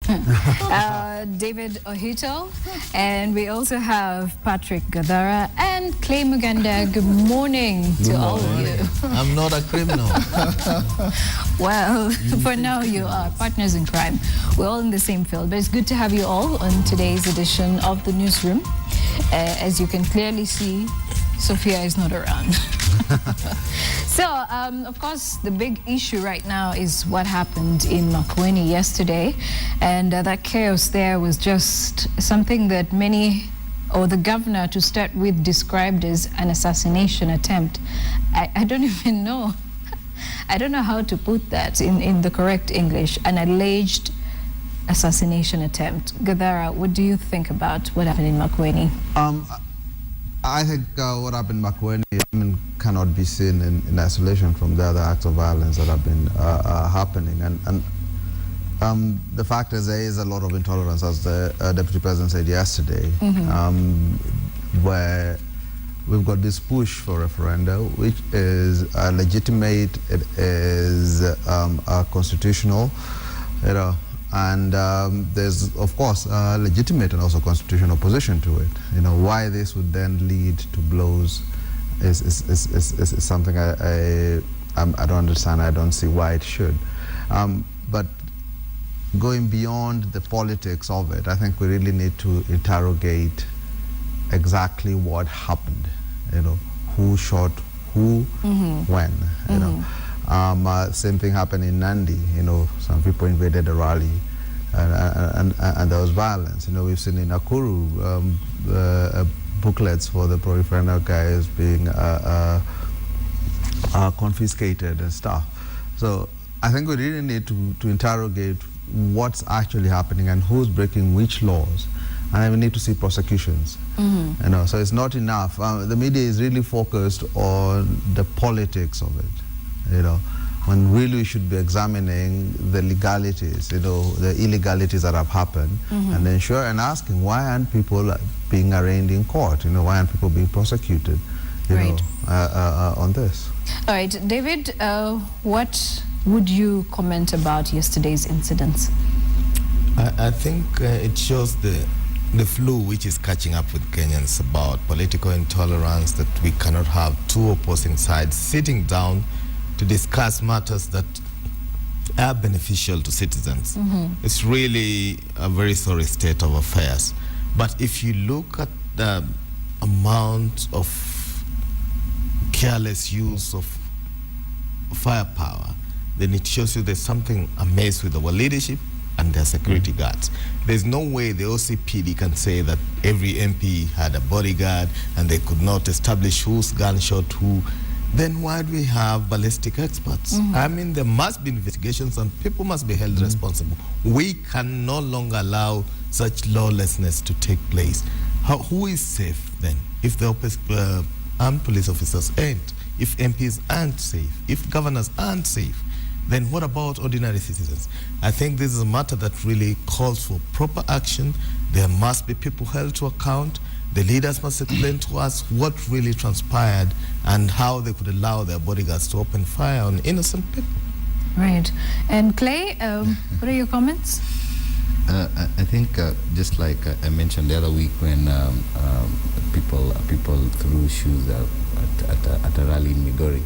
David Ohito, and we also have Patrick Gathara and Clay Muganda. Good morning to all of you. I'm not a criminal. Well, for now you are partners in crime. We're all in the same field, but it's good to have you all on today's edition of the Newsroom. As you can clearly see, Sophia is not around. So, of course, the big issue right now is what happened in Makueni yesterday. And that chaos there was just something that many, or the governor to start with, described as an assassination attempt. I don't even know. I don't know how to put that in the correct English. An alleged assassination attempt. Gathara, what do you think about what happened in Makueni? I think what happened in Makueni cannot be seen in isolation from the other acts of violence that have been happening. And the fact is there is a lot of intolerance, as the Deputy President said yesterday, where we've got this push for referenda, which is legitimate, it is constitutional, you know, and there's, of course, legitimate and also constitutional opposition to it. You know, why this would then lead to blows is something I don't understand. I don't see why it should. But going beyond the politics of it, I think we really need to interrogate exactly what happened. You know, who shot who, when. You know. Same thing happened in Nandi. You know, some people invaded a rally, and there was violence. You know, we've seen in Nakuru booklets for the pro-referendum guys being confiscated and stuff. So I think we really need to interrogate what's actually happening and who's breaking which laws. And then we need to see prosecutions. You know, so it's not enough. The media is really focused on the politics of it. You know, when really we should be examining the legalities, you know, the illegalities that have happened, and ensure and asking why aren't people being arraigned in court? You know, why aren't people being prosecuted? You know, on this. All right, David, what would you comment about yesterday's incidents? I think it shows the flu which is catching up with Kenyans about political intolerance, that we cannot have two opposing sides sitting down to discuss matters that are beneficial to citizens. It's really a very sorry state of affairs. But if you look at the amount of careless use of firepower, then it shows you there's something amiss with our leadership and their security guards. There's no way the OCPD can say that every MP had a bodyguard and they could not establish whose gun shot who. Then why do we have ballistic experts? I mean, there must be investigations and people must be held responsible. We can no longer allow such lawlessness to take place. Who is safe then? If the armed police officers ain't, if MPs aren't safe, if governors aren't safe, then what about ordinary citizens? I think this is a matter that really calls for proper action. There must be people held to account. The leaders must explain to us what really transpired and how they could allow their bodyguards to open fire on innocent people. Right. And Clay, what are your comments? I think just like I mentioned the other week when people threw shoes at a rally in Migori,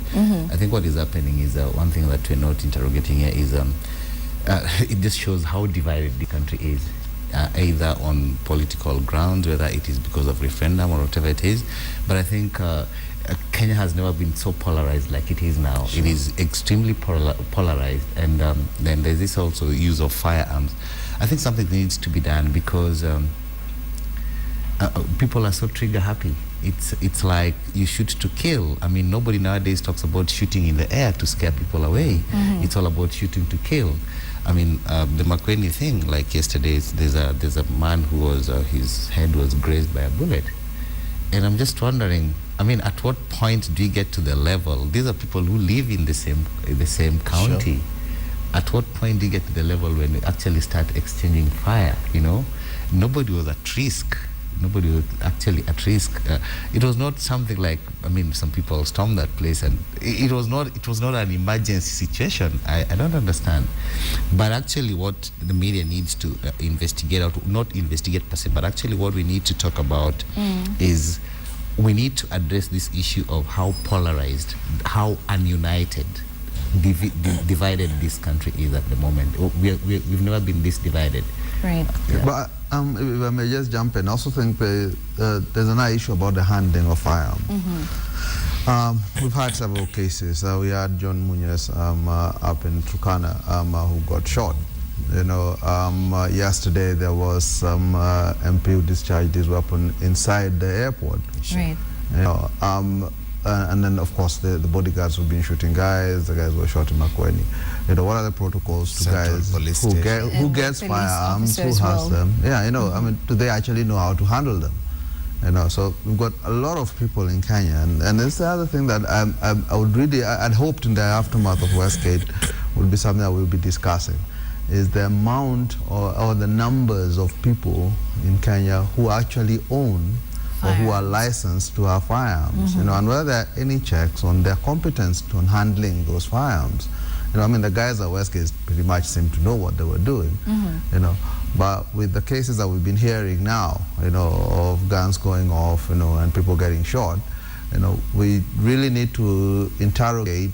I think what is happening is one thing that we're not interrogating here is it just shows how divided the country is. Either on political grounds, whether it is because of referendum or whatever it is. But I think Kenya has never been so polarized like it is now. Sure. It is extremely polarized. And then there's this also use of firearms. I think something needs to be done because people are so trigger happy. It's like you shoot to kill. I mean, nobody nowadays talks about shooting in the air to scare people away. It's all about shooting to kill. I mean, the Makueni thing, like yesterday, there's a man who was his head was grazed by a bullet, and I'm just wondering. I mean, at what point do you get to the level? These are people who live in the same county. Sure. At what point do you get to the level when you actually start exchanging fire? You know, nobody was at risk. Nobody was actually at risk. It was not something like, I mean, some people stormed that place, and it was not an emergency situation. I don't understand. But actually what the media needs to investigate, or to not investigate per se, but actually what we need to talk about is we need to address this issue of how polarized, how ununited, divided this country is at the moment. We've never been this divided. Right. Yeah. But if I may just jump in, I also think there's another issue about the handling of firearms. We've had several cases. We had John Munoz up in Turkana who got shot. You know, yesterday there was some MP who discharged his weapon inside the airport. Right. You know, and then of course the bodyguards who've been shooting guys, the guys were shot in Makueni. You know, what are the protocols to Central guys Police who gets firearms, who has them? Yeah, you know, I mean, do they actually know how to handle them? You know, so we've got a lot of people in Kenya, and it's the other thing that I would really, I'd hoped in the aftermath of Westgate would be something that we'll be discussing, is the amount or the numbers of people in Kenya who actually own or who are licensed to have firearms, you know, and whether there are any checks on their competence on handling those firearms. You know, I mean, the guys at Westgate pretty much seem to know what they were doing, you know, but with the cases that we've been hearing now, you know, of guns going off, you know, and people getting shot, you know, we really need to interrogate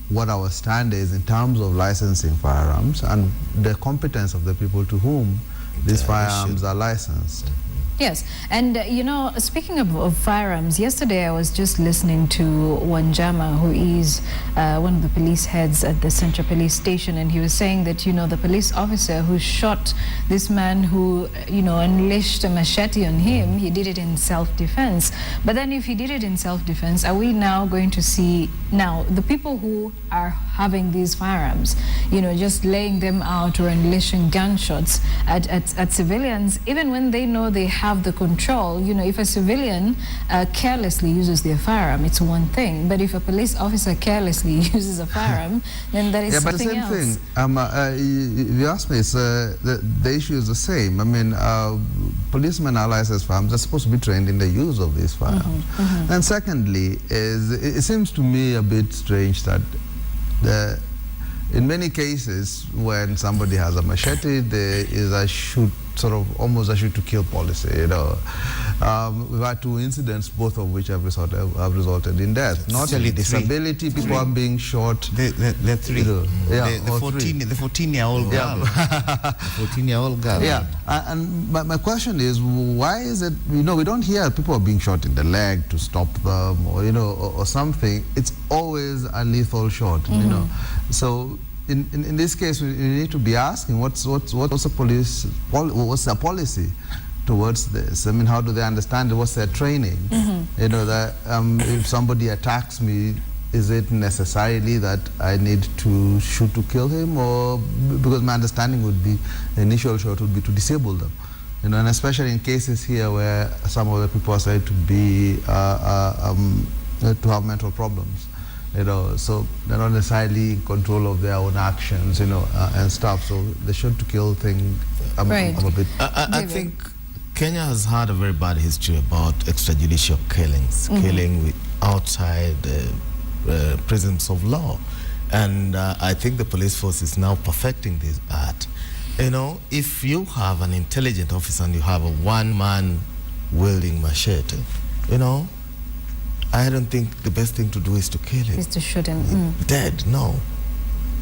what our stand is in terms of licensing firearms and the competence of the people to whom these firearms are licensed. Yes, and you know, speaking of firearms, yesterday I was just listening to Wanjama, who is one of the police heads at the Central Police Station, and he was saying that, you know, the police officer who shot this man who, you know, unleashed a machete on him, he did it in self-defense. But then if he did it in self-defense, are we now going to see now the people who are having these firearms, you know, just laying them out or unleashing gunshots at civilians, even when they know they have the control? You know, if a civilian carelessly uses their firearm, it's one thing, but if a police officer carelessly uses a firearm, then that is something else. Yeah, but the same thing. If you ask me, it's, the issue is the same. I mean, policemen are licensed firearms. They're supposed to be trained in the use of these firearms. And secondly, it seems to me a bit strange that in many cases, when somebody has a machete, there is a shoot, sort of almost a shoot to kill policy. You know, we've had 2 incidents, both of which have resulted in death. Not only disability, people are being shot. The 3. You know, yeah, the 14-year-old girl. The 14-year-old girl. Yeah, and my question is, why is it, you know, we don't hear people are being shot in the leg to stop them, or, you know, or something. It's always a lethal shot, you know. So in this case, we need to be asking what's the policy towards this? I mean, how do they understand it? What's their training? You know, that if somebody attacks me, is it necessarily that I need to shoot to kill him, or because my understanding would be the initial shot would be to disable them, you know, and especially in cases here where some of the people are said to be to have mental problems. You know, so they're not necessarily in control of their own actions, you know, and stuff. So the shoot to kill thing, I'm a bit. I think Kenya has had a very bad history about extrajudicial killings, killing outside the presence of law, and I think the police force is now perfecting this art. You know, if you have an intelligent officer and you have a one-man wielding machete, you know, I don't think the best thing to do is to kill him. Is to shoot him. Dead, no.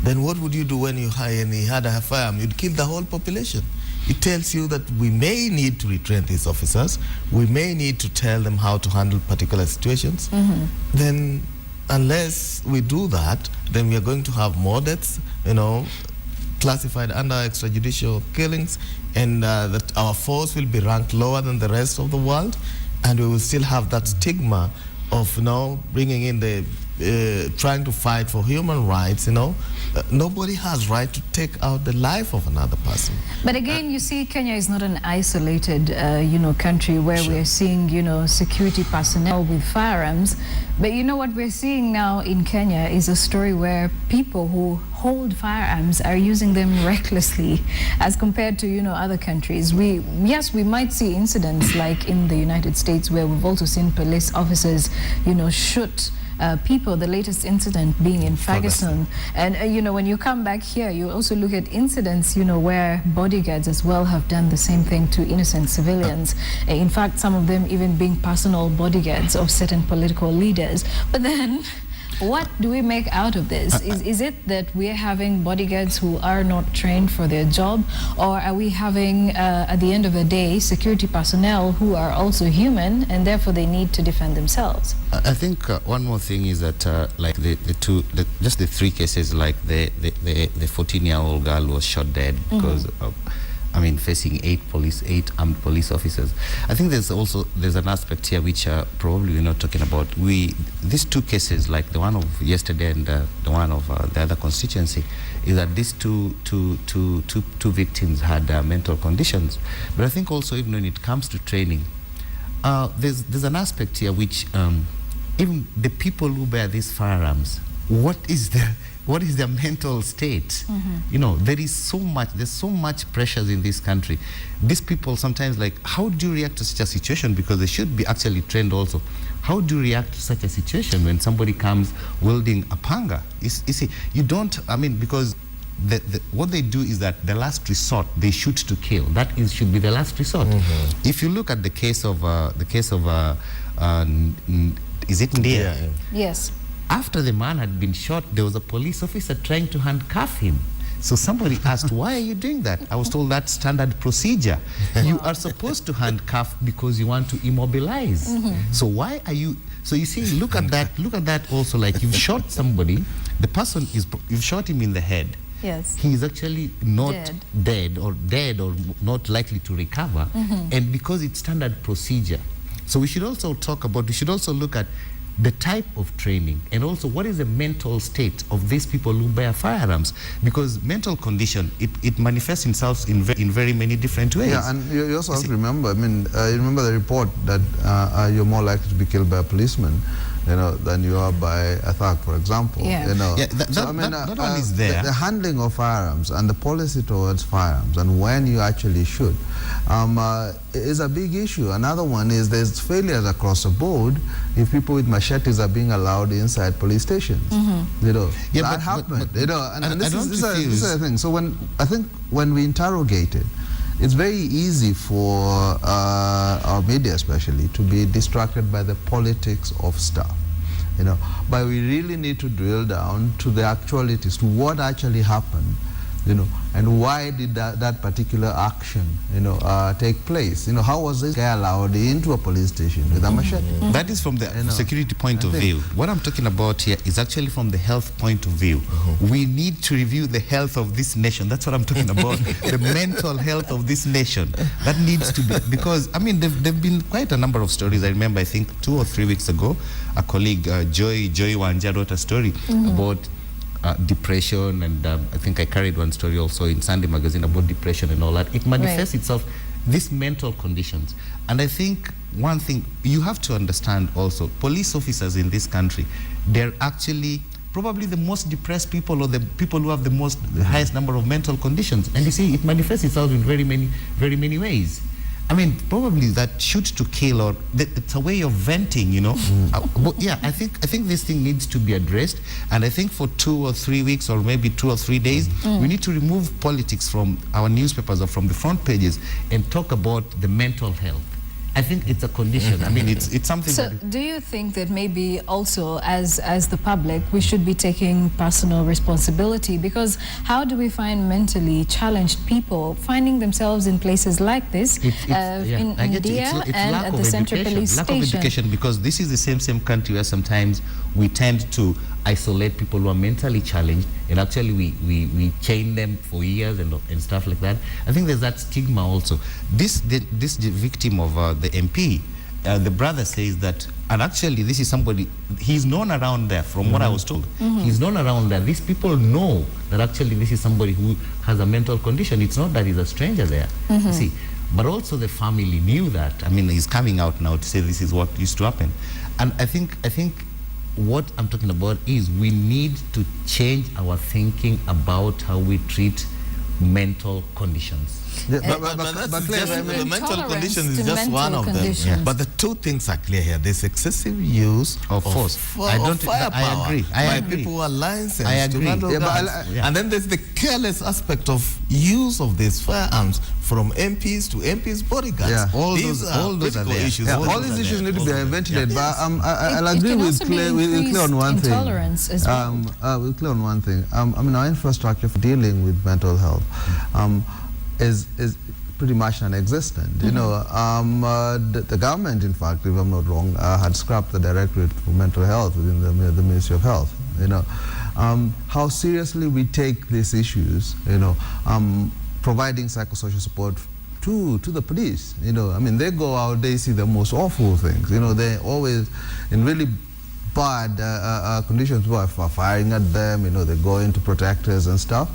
Then what would you do when you had a firearm? You'd kill the whole population. It tells you that we may need to retrain these officers. We may need to tell them how to handle particular situations. Then unless we do that, then we are going to have more deaths, you know, classified under extrajudicial killings, and that our force will be ranked lower than the rest of the world, and we will still have that stigma of, you know, bringing in the trying to fight for human rights, nobody has right to take out the life of another person. But again, you see, Kenya is not an isolated, country where Sure. we're seeing, security personnel with firearms. But what we're seeing now in Kenya is a story where people who hold firearms are using them recklessly as compared to, other countries. Yes, we might see incidents like in the United States where we've also seen police officers, shoot people, the latest incident being in Ferguson. And, when you come back here, you also look at incidents, where bodyguards as well have done the same thing to innocent civilians. In fact, some of them even being personal bodyguards of certain political leaders. But then, what do we make out of this? Is it that we're having bodyguards who are not trained for their job, or are we having, at the end of the day, security personnel who are also human and therefore they need to defend themselves? I think one more thing is that like just the three cases, like the 14-year-old girl was shot dead because facing eight armed police officers. I think there's an aspect here which probably we're not talking about. These two cases, like the one of yesterday and the one of the other constituency, is that these two victims had mental conditions. But I think also, even when it comes to training, there's an aspect here which even the people who bear these firearms, what is their mental state? There's so much pressures in this country. These people sometimes, like, how do you react to such a situation? Because they should be actually trained also. How do you react to such a situation when somebody comes wielding a panga? You see, you don't, because what they do is that the last resort, they shoot to kill. Should be the last resort. If you look at the case of is it Ndia? Yeah. Yes. After the man had been shot, there was a police officer trying to handcuff him. So somebody asked, why are you doing that? I was told that's standard procedure. You are supposed to handcuff because you want to immobilize. So why are you... So you see, look at that also, like you've shot somebody, you've shot him in the head. Yes. He is actually not dead or not likely to recover. And because it's standard procedure. So we should also look at the type of training and also what is the mental state of these people who bear firearms, because mental condition, it manifests itself in very many different ways. Yeah, and you also have to remember, you remember the report that you're more likely to be killed by a policeman than you are by a thug, for example. That one is there. The handling of firearms and the policy towards firearms and when you actually shoot is a big issue. Another one is there's failures across the board if people with machetes are being allowed inside police stations. That happened. And this is the thing. So when we interrogated, it's very easy for our media especially to be distracted by the politics of stuff, but we really need to drill down to the actualities, to what actually happened, and why did that particular action, take place? How was this guy allowed into a police station with a machete? That is from the security point of view. What I'm talking about here is actually from the health point of view. We need to review the health of this nation. That's what I'm talking about. The mental health of this nation. That needs to be, because, there've been quite a number of stories. I remember, I think 2 or 3 weeks ago, a colleague, Joy Wanja, wrote a story about depression, and I think I carried one story also in Sunday Magazine about depression and all that. It manifests itself, these mental conditions. And I think one thing you have to understand also, police officers in this country, they're actually probably the most depressed people, or the people who have the highest number of mental conditions. And you see, it manifests itself in very many ways. Probably that shoot to kill, or it's a way of venting, But yeah, I think this thing needs to be addressed, and I think for 2 or 3 weeks, or maybe 2 or 3 days, we need to remove politics from our newspapers or from the front pages and talk about the mental health. I think it's a condition. It's something. So do you think that maybe also as the public, we should be taking personal responsibility? Because how do we find mentally challenged people finding themselves in places like this, in India and at the Central Police Station? Lack of education, because this is the same country where sometimes we tend to isolate people who are mentally challenged, and actually we chain them for years and stuff like that. I think there's that stigma also. This victim of the MP, the brother says that, and actually this is somebody, he's known around there from what I was told. He's known around there. These people know that actually this is somebody who has a mental condition. It's not that he's a stranger there, you see. But also the family knew that. I mean, he's coming out now to say this is what used to happen. And I think what I'm talking about is we need to change our thinking about how we treat mental conditions. Yeah, but that's just, the mental conditions is just one of them. Yeah. But the two things are clear here. There's excessive use of force. Firepower I agree. by people who are licensed to handle guns. And then there's the careless aspect of use of these firearms from MPs to MPs' bodyguards. Yeah. All those are issues. Yeah, all these issues need to be ventilated. But I'll agree with Clay on one thing. As well. With Clay on one thing. I mean, our infrastructure for dealing with mental health is pretty much non-existent. You know, the government, in fact, if I'm not wrong, had scrapped the Directorate for Mental Health within the Ministry of Health. You know, how seriously we take these issues. You know, providing psychosocial support to the police. You know, I mean, they go out, they see the most awful things. You know, they're always in really bad conditions. People are firing at them. You know, they go into protectors and stuff.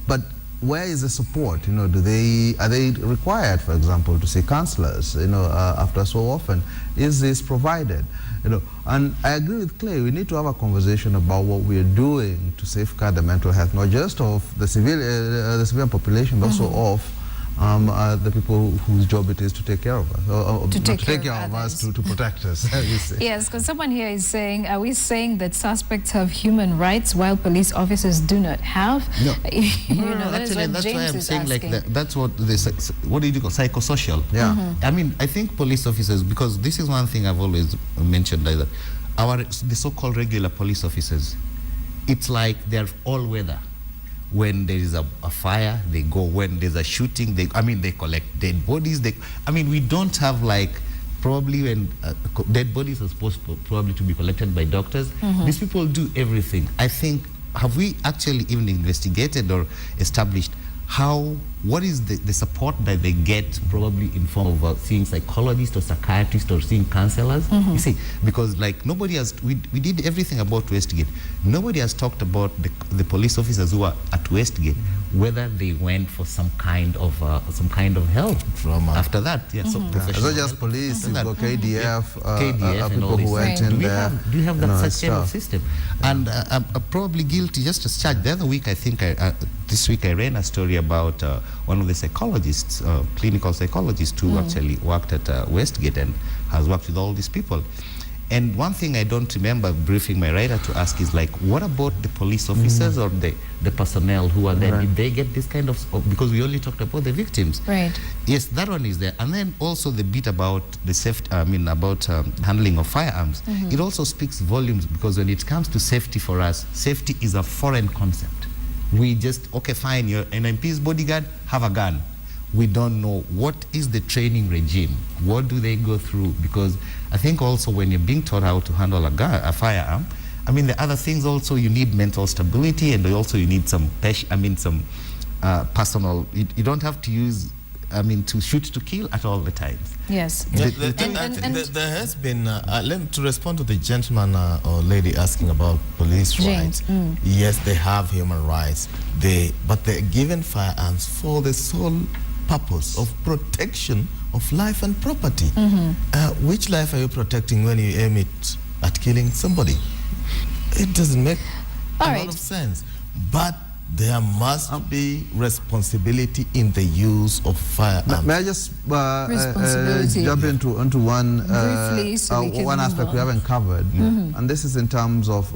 But where is the support? You know, are they required, for example, to see counselors? You know, after so often, is this provided? You know, and I agree with Clay. We need to have a conversation about what we are doing to safeguard the mental health, not just of the civilian population, but also of the people whose job it is to take care of us, to take care of us, to protect us. Yes, because someone here is saying, are we saying that suspects have human rights while police officers do not have? No, actually, that's James why I'm saying asking. like that. That's what what do you call psychosocial? Yeah. I mean, I think police officers, because this is one thing I've always mentioned, like that the so-called regular police officers, it's like they're all weather. When there is a fire, they go. When there's a shooting, they collect dead bodies. We don't have like, probably when dead bodies are supposed probably to be collected by doctors. These people do everything. I think, have we actually even investigated or established what is the support that they get, probably in form of seeing psychologists or psychiatrists or seeing counselors? You see, because like nobody has, we did everything about Westgate. Nobody has talked about the police officers who are at Westgate, whether they went for some kind of help trauma after that. Yeah, so professional. It's not just police, you've got KDF, people who went in there. Do you have that such kind of system? And I'm probably guilty just as charged. The other week, I think this week I ran a story about one of the psychologists, clinical psychologists who actually worked at Westgate and has worked with all these people. And one thing I don't remember briefing my writer to ask is like, what about the police officers or the personnel who are there? Did they get this kind of, because we only talked about the victims. Right. Yes, that one is there. And then also the bit about the safety, about handling of firearms. It also speaks volumes, because when it comes to safety for us, safety is a foreign concept. We just, okay, fine, you're an MP's bodyguard, have a gun. We don't know what is the training regime. What do they go through? Because I think also when you're being taught how to handle a firearm, the other things also, you need mental stability, and also you need some personal, you don't have to use, to shoot to kill at all the times. Yes. There has been, to respond to the gentleman or lady asking about police rights. Yes, they have human rights, but they're given firearms for the sole purpose of protection of life and property. Which life are you protecting when you aim it at killing somebody? It doesn't make a lot of sense. But there must be responsibility in the use of firearms. May I just jump into one briefly, so one aspect we haven't covered, and this is in terms of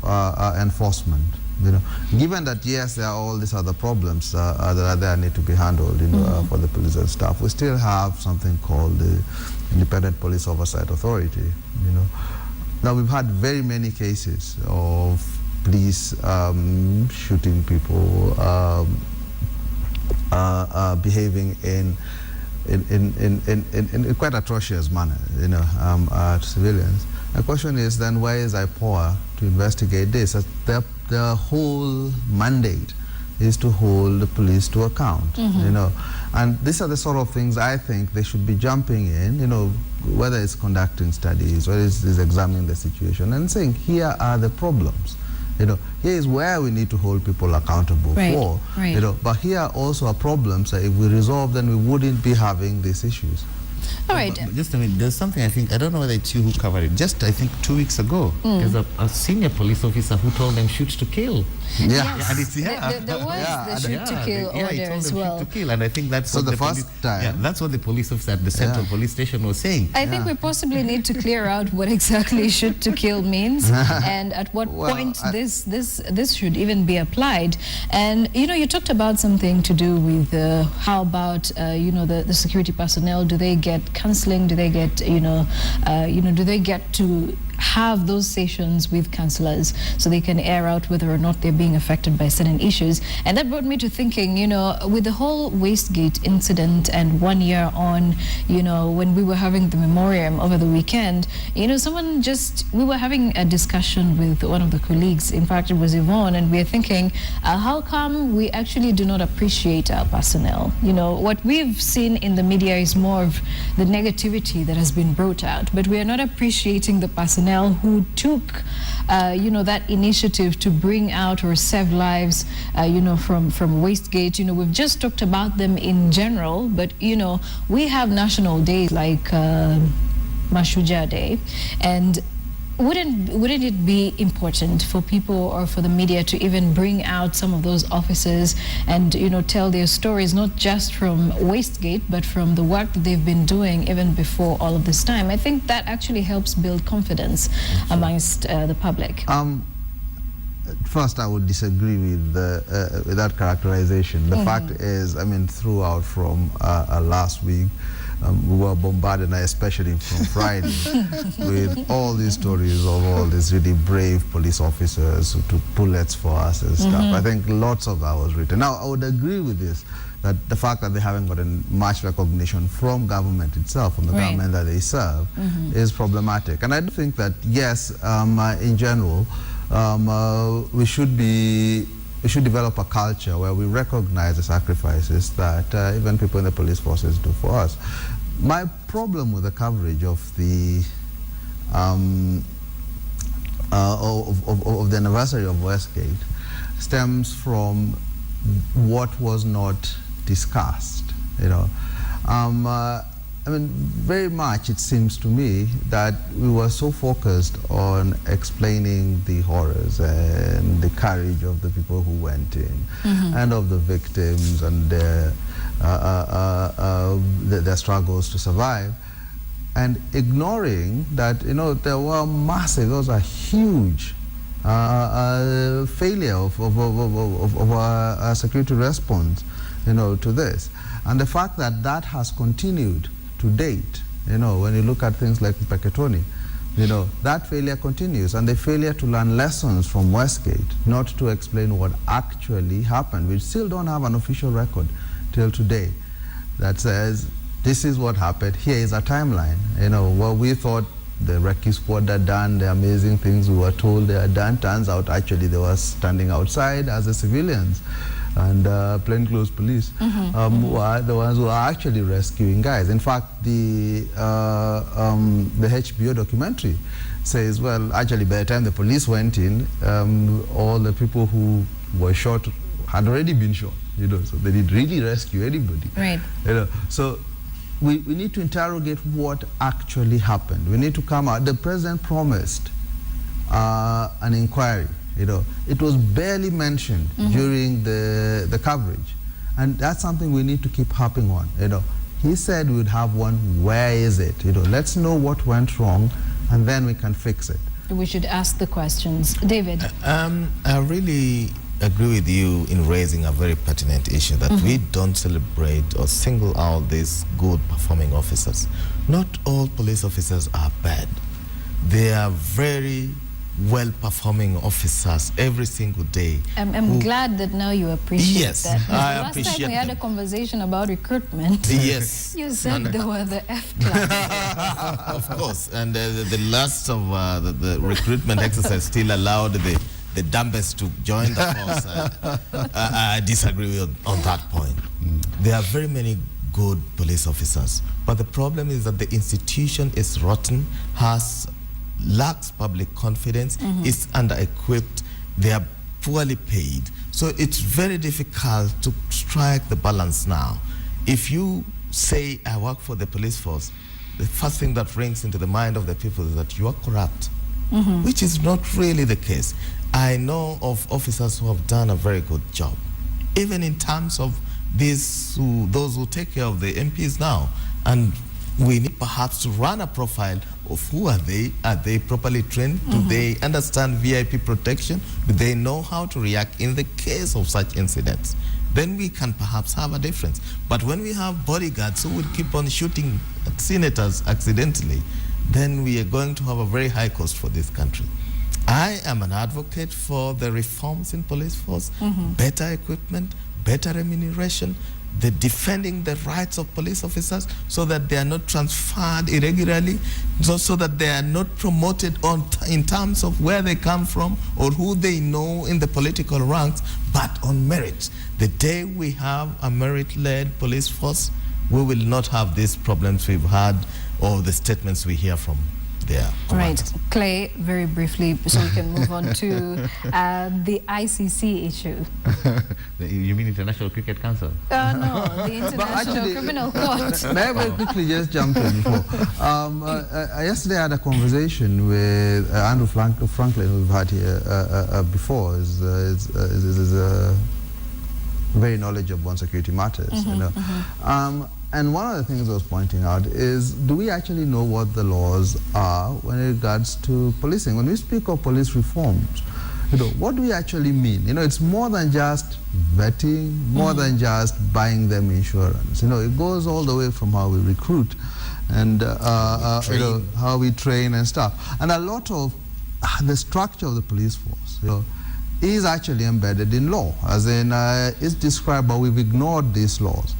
enforcement. You know, given that yes, there are all these other problems that are there need to be handled, for the police and staff, we still have something called the Independent Police Oversight Authority. You know, now we've had very many cases of police shooting people, behaving in quite atrocious manner, to civilians. The question is then, where is IPOA to investigate this? The whole mandate is to hold the police to account, you know. And these are the sort of things I think they should be jumping in, you know, whether it's conducting studies, whether it's examining the situation and saying, here are the problems. You know, here is where we need to hold people accountable for. You know, but here also are problems that if we resolve, then we wouldn't be having these issues. All right. But just a minute, there's something I think, I don't know whether it's you who covered it, just I think 2 weeks ago, there's a senior police officer who told them shoot to kill. Yes. And it's, There was the shoot to kill order as well. Shoot to kill, and I think that's so what the first time. Yeah, that's what the police officer at the central police station was saying. I think we possibly need to clear out what exactly shoot to kill means and at what point this should even be applied. And you know, you talked about something to do with how about you know, the security personnel, do they get counseling, do they get do they get to have those sessions with counsellors so they can air out whether or not they're being affected by certain issues. And that brought me to thinking, you know, with the whole Westgate incident and 1 year on, you know, when we were having the memoriam over the weekend, you know, we were having a discussion with one of the colleagues, in fact it was Yvonne, and we were thinking, how come we actually do not appreciate our personnel? You know, what we've seen in the media is more of the negativity that has been brought out, but we are not appreciating the personnel who took, you know, that initiative to bring out or save lives, you know, from Westgate. You know, we've just talked about them in general, but, you know, we have national days like Mashujaa Day, and wouldn't it be important for people or for the media to even bring out some of those officers and, you know, tell their stories, not just from Westgate, but from the work that they've been doing even before all of this time? I think that actually helps build confidence amongst the public. First, I would disagree with that characterization. The fact is, I mean, throughout from last week, we were bombarded, especially from Friday, with all these stories of all these really brave police officers who took bullets for us and stuff. I think lots of that was written. Now, I would agree with this, that the fact that they haven't gotten much recognition from government itself, from the government that they serve, is problematic. And I do think that, yes, in general, we should develop a culture where we recognize the sacrifices that even people in the police forces do for us. My problem with the coverage of the of the anniversary of Westgate stems from what was not discussed. You know, I mean, very much it seems to me that we were so focused on explaining the horrors and the courage of the people who went in and of the victims and their struggles to survive, and ignoring that, you know, there was a huge failure of our security response, you know, to this. And the fact that that has continued to date, you know, when you look at things like Peketoni, you know, that failure continues, and the failure to learn lessons from Westgate, not to explain what actually happened. We still don't have an official record till today that says this is what happened, here is a timeline. You know, what we thought the recce squad had done, the amazing things we were told they had done, turns out actually they were standing outside as the civilians, and plainclothes police who are the ones who are actually rescuing guys. In fact, the HBO documentary says, well, actually by the time the police went in, all the people who were shot had already been shot, you know, so they didn't really rescue anybody. Right. You know, so we need to interrogate what actually happened. We need to come out. The president promised an inquiry. You know, it was barely mentioned during the coverage, and that's something we need to keep harping on. You know, he said we would have one. Where is it? You know, let's know what went wrong, and then we can fix it. We should ask the questions. David. I really agree with you in raising a very pertinent issue that we don't celebrate or single out these good performing officers. Not all police officers are bad. They are very well-performing officers every single day. I'm glad that now you appreciate that. I appreciate last time we had a conversation about recruitment. Yes. You said they were the F class. Of course, and the last of the recruitment exercise still allowed the the dumbest to join the force. I disagree on that point. There are very many good police officers, but the problem is that the institution is rotten, lacks public confidence, is under-equipped, they are poorly paid. So it's very difficult to strike the balance now. If you say, I work for the police force, the first thing that rings into the mind of the people is that you are corrupt, which is not really the case. I know of officers who have done a very good job, even in terms of those who take care of the MPs now. And we need perhaps to run a profile of who are they? Are they properly trained? Do they understand VIP protection? Do they know how to react in the case of such incidents? Then we can perhaps have a difference. But when we have bodyguards who would keep on shooting at senators accidentally, then we are going to have a very high cost for this country. I am an advocate for the reforms in police force, better equipment, better remuneration, the defending the rights of police officers so that they are not transferred irregularly, so that they are not promoted in terms of where they come from or who they know in the political ranks, but on merit. The day we have a merit-led police force, we will not have these problems we've had or the statements we hear from there. Right. Clay, very briefly, so we can move on to the ICC issue. You mean International Cricket Council? No, the International Criminal Court. May I very quickly just jump in before? Yesterday I had a conversation with Andrew Franklin, who we've had here before. Is very knowledgeable on security matters. You know. And one of the things I was pointing out is, do we actually know what the laws are when it regards to policing? When we speak of police reforms, you know, what do we actually mean? You know, it's more than just vetting, more than just buying them insurance. You know, it goes all the way from how we recruit and you know, how we train and stuff. And a lot of the structure of the police force, you know, is actually embedded in law, as in it's described, but we've ignored these laws.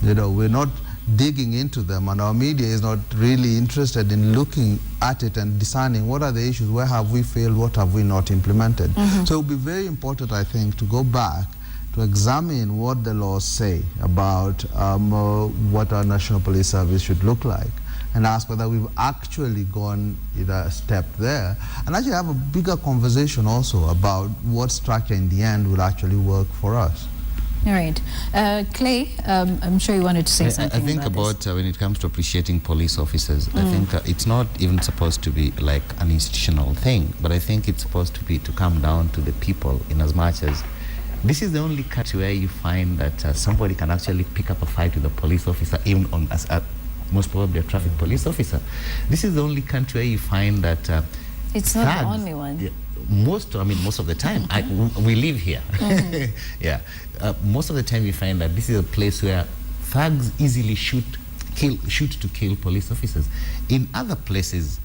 You know, we're not digging into them, and our media is not really interested in looking at it and discerning what are the issues, where have we failed, what have we not implemented. So it will be very important, I think, to go back to examine what the laws say about what our National Police Service should look like, and ask whether we've actually gone either a step there, and actually have a bigger conversation also about what structure in the end will actually work for us. All right. Clay, I'm sure you wanted to say something. I think about when it comes to appreciating police officers, I think it's not even supposed to be like an institutional thing, but I think it's supposed to be to come down to the people, in as much as this is the only country where you find that somebody can actually pick up a fight with a police officer, even on most probably a traffic police officer. This is the only country where you find that it's not the only one. Yeah, most of the time, we live here. Yeah, most of the time we find that this is a place where thugs easily shoot to kill police officers. In other places,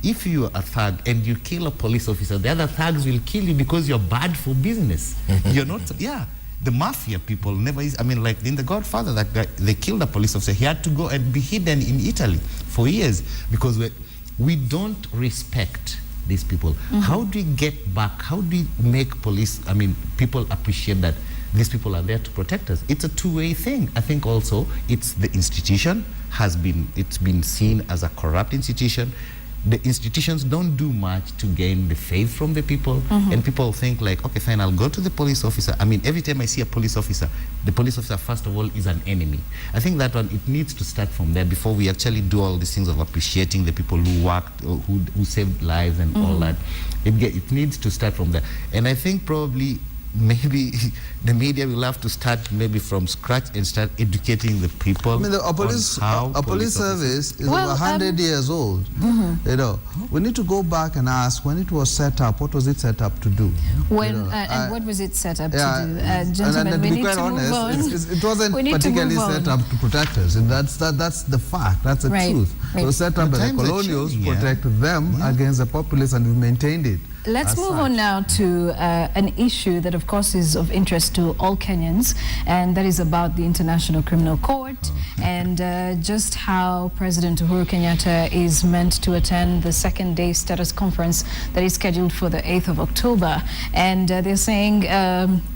if you are a thug and you kill a police officer, the other thugs will kill you because you're bad for business. You're not. Yeah. The mafia people never is. I mean, like in The Godfather, that guy, they killed a police officer. He had to go and be hidden in Italy for years because we don't respect these people. How do we get back? How do we make people appreciate that these people are there to protect us? It's a two-way thing. I think also it's the institution it's been seen as a corrupt institution. The institutions don't do much to gain the faith from the people, and people think like, okay, fine, I'll go to the police officer. I mean, every time I see a police officer, the police officer, first of all, is an enemy. I think that one, it needs to start from there before we actually do all these things of appreciating the people who worked, or who saved lives and all that. It needs to start from there. And I think probably maybe the media will have to start maybe from scratch and start educating the people. I mean, a police service is over 100 years old. You know, we need to go back and ask, when it was set up, what was it set up to do? When and what was it set up to do? Gentlemen, and we to be need quite to honest, move on. It wasn't particularly set up to protect us. And that's the fact. That's the truth. It was set up by the colonials to protect them against the populace, and we maintained it. Let's move on now to an issue that, of course, is of interest to all Kenyans, and that is about the International Criminal Court and just how President Uhuru Kenyatta is meant to attend the second-day status conference that is scheduled for the 8th of October. And they're saying,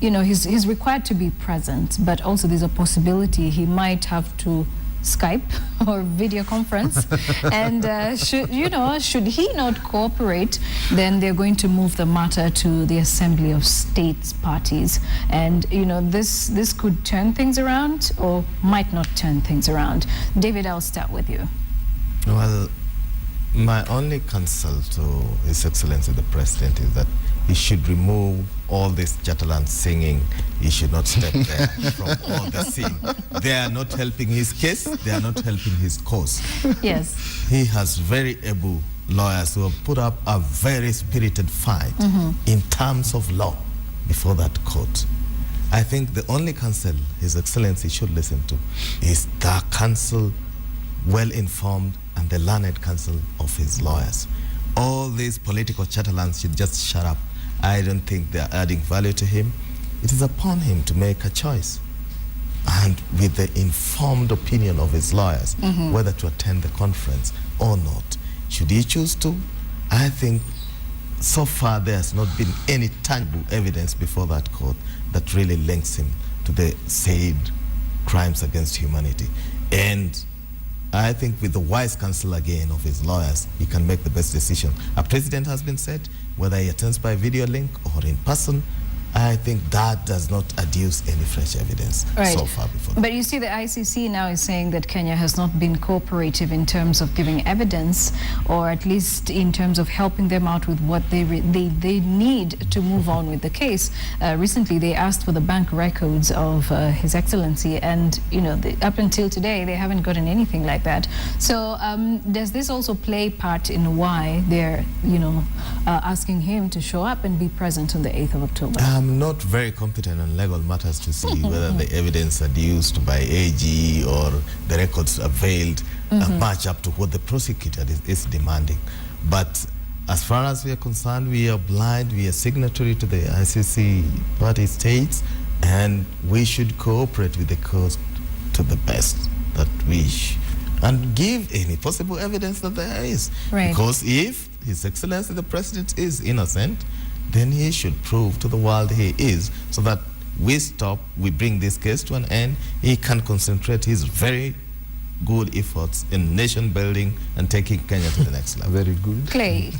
you know, he's required to be present, but also there's a possibility he might have to Skype or video conference, and should he not cooperate, then they're going to move the matter to the Assembly of States parties, and this could turn things around or might not turn things around. David, I'll start with you. Well, my only counsel to His Excellency the President is that he should remove all this Catalan singing. He should not step there from all the scene. They are not helping his case. They are not helping his cause. Yes. He has very able lawyers who have put up a very spirited fight in terms of law before that court. I think the only counsel His Excellency should listen to is the counsel, well-informed, and the learned counsel of his lawyers. All these political Catalans should just shut up. I don't think they're adding value to him. It is upon him to make a choice, and with the informed opinion of his lawyers, whether to attend the conference or not. Should he choose to, I think so far there has not been any tangible evidence before that court that really links him to the said crimes against humanity. And I think with the wise counsel again of his lawyers, he can make the best decision. A president has been set, whether he attends by video link or in person. I think that does not adduce any fresh evidence so far before that. But you see, the ICC now is saying that Kenya has not been cooperative in terms of giving evidence, or at least in terms of helping them out with what they need to move on with the case. Recently, they asked for the bank records of His Excellency, and up until today, they haven't gotten anything like that. So does this also play part in why they're, asking him to show up and be present on the 8th of October? I'm not very competent on legal matters to see whether the evidence adduced by AG or the records availed match up to what the prosecutor is demanding. But as far as we are concerned, we are blind, we are signatory to the ICC party states, and we should cooperate with the court to the best that we and give any possible evidence that there is. Right. Because if His Excellency the President is innocent, then he should prove to the world he is, so that we bring this case to an end. He can concentrate his very good efforts in nation building and taking Kenya to the next level. Very good. Clay,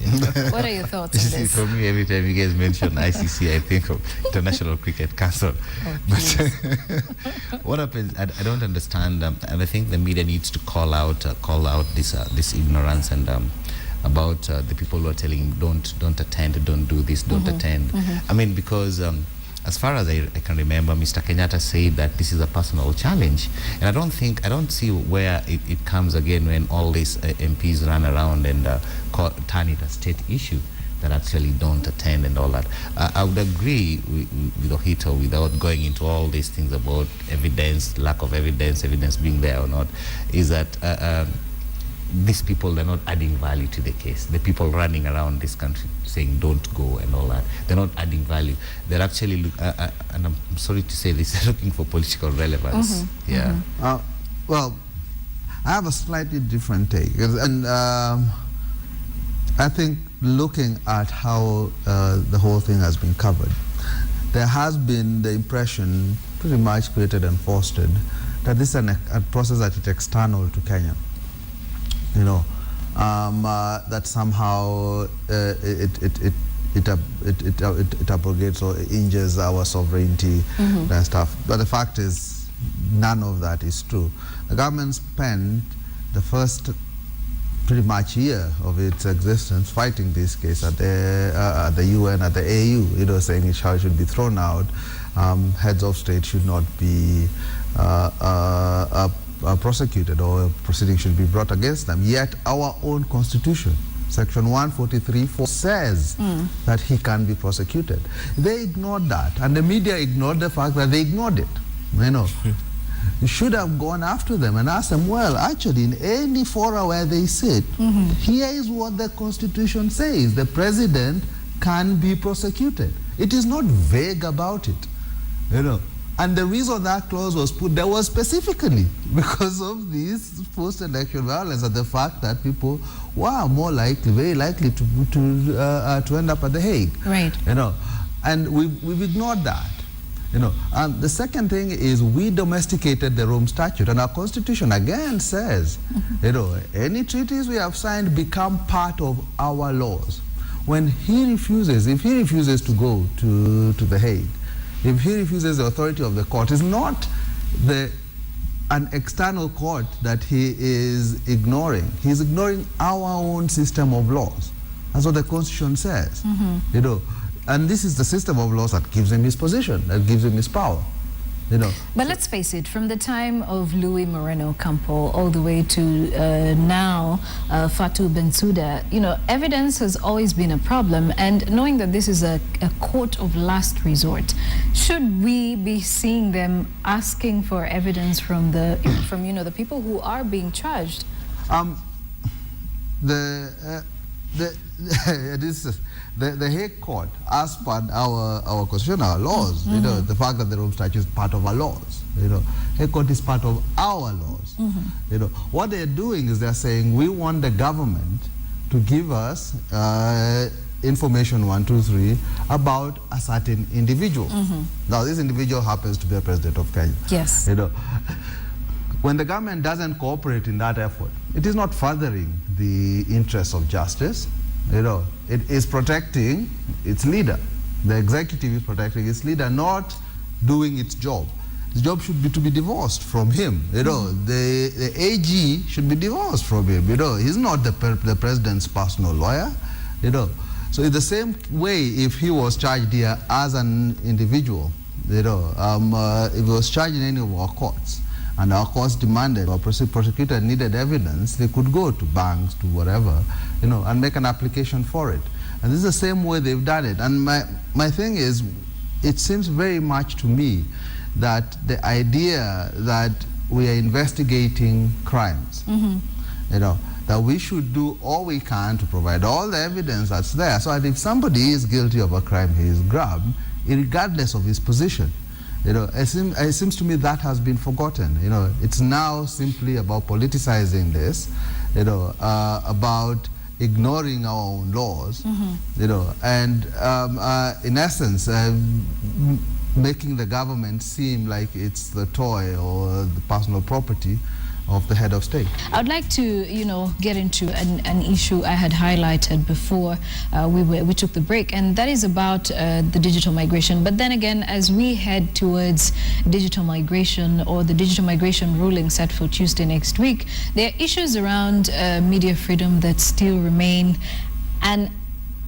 what are your thoughts on this? For me, every time you guys mention ICC, I think of International Cricket Council. But what happens? I don't understand, and I think the media needs to call out this ignorance and. About the people who are telling him don't attend, don't do this, don't attend. I mean, because as far as I can remember, Mr. Kenyatta said that this is a personal challenge, and I don't see where it comes again when all these MPs run around and turn it a state issue that actually don't attend and all that. I would agree with Ohito without going into all these things about evidence, lack of evidence being there or not, is that these people, they're not adding value to the case. The people running around this country saying don't go and all that, they're not adding value. They're actually, and I'm sorry to say this, they're looking for political relevance. Well, I have a slightly different take. And I think looking at how the whole thing has been covered, there has been the impression, pretty much created and fostered, that this is a process that is external to Kenya. That somehow it abrogates or injures our sovereignty and stuff. But the fact is, none of that is true. The government spent the first pretty much year of its existence fighting this case at the UN, at the AU, saying it should be thrown out. Heads of state should not be prosecuted, or a proceeding should be brought against them. Yet our own constitution, section 143(4) says that he can be prosecuted. They ignored that, and the media ignored the fact that they ignored it. You should have gone after them and asked them, well, actually, in any fora where they sit, here is what the constitution says: the president can be prosecuted. It is not vague about it. And the reason that clause was put there was specifically because of this post-election violence and the fact that people were more likely, very likely to end up at The Hague. Right. You know, and we've ignored that. You know, the second thing is we domesticated the Rome Statute, and our Constitution again says, you know, any treaties we have signed become part of our laws. When he refuses, if he refuses to go to The Hague, if he refuses the authority of the court, it's not an external court that he is ignoring. He's ignoring our own system of laws. That's what the Constitution says. You know, and this is the system of laws that gives him his position, that gives him his power. You know. But let's face it, from the time of Louis Moreno Campo all the way to now Fatou Bensouda, you know, evidence has always been a problem. And knowing that this is a court of last resort, should we be seeing them asking for evidence from you know, the people who are being charged? The Hague Court, as per our constitution, our laws, you know, the fact that the Rome Statute is part of our laws, you know, Hague Court is part of our laws. You know, what they're doing is they're saying we want the government to give us information 1, 2, 3 about a certain individual. Now, this individual happens to be a president of Kenya. Yes. You know, when the government doesn't cooperate in that effort, it is not furthering the interests of justice. You know, it is protecting its leader. The executive is protecting its leader, not doing its job. His job should be to be divorced from him. You know, the AG should be divorced from him. You know, he's not the president's personal lawyer. You know, so in the same way, if he was charged here as an individual, you know, if he was charged in any of our courts, and our courts demanded, or prosecutor needed evidence, they could go to banks, to whatever, you know, and make an application for it. And this is the same way they've done it. And my thing is, it seems very much to me that the idea that we are investigating crimes, you know, that we should do all we can to provide all the evidence that's there, so that if somebody is guilty of a crime, he is grabbed, regardless of his position. You know, it seems to me that has been forgotten. You know, it's now simply about politicizing this, you know, about ignoring our own laws, you know, and in essence, making the government seem like it's the toy or the personal property of the head of state. I would like to, you know, get into an issue I had highlighted before we took the break, and that is about the digital migration. But then again, as we head towards digital migration, or the digital migration ruling set for Tuesday next week, there are issues around media freedom that still remain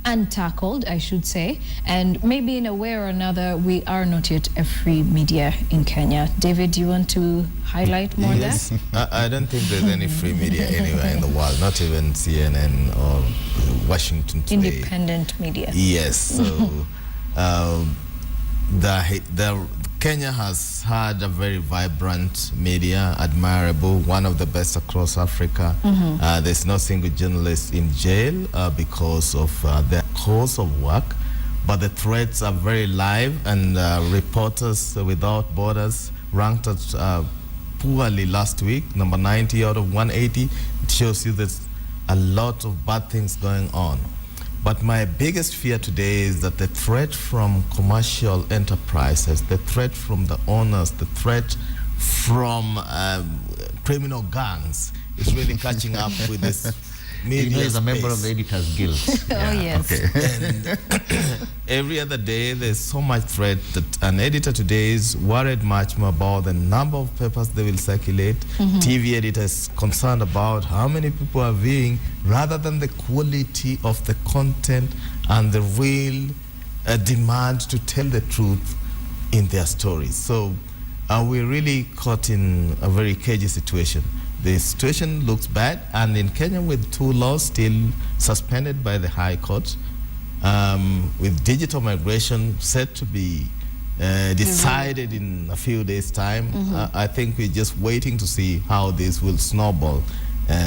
untackled, I should say, and maybe in a way or another we are not yet a free media in Kenya. David, do you want to highlight more of that? I don't think there's any free media anywhere in the world, not even CNN or Washington Today. Independent media. Yes, so Kenya has had a very vibrant media, admirable, one of the best across Africa. There's no single journalist in jail because of their course of work, but the threats are very live, and Reporters Without Borders ranked us poorly last week, number 90 out of 180. It shows you there's a lot of bad things going on. But my biggest fear today is that the threat from commercial enterprises, the threat from the owners, the threat from criminal gangs is really catching up with this media You know, he's a space. member of the Editors Guild. Oh, yes. And every other day there's so much threat that an editor today is worried much more about the number of papers they will circulate. TV editor is concerned about how many people are viewing, rather than the quality of the content and the real demand to tell the truth in their stories. So we're really caught in a very cagey situation. The situation looks bad, and in Kenya, with 2 laws still suspended by the High Court, with digital migration set to be decided in a few days' time, I think we're just waiting to see how this will snowball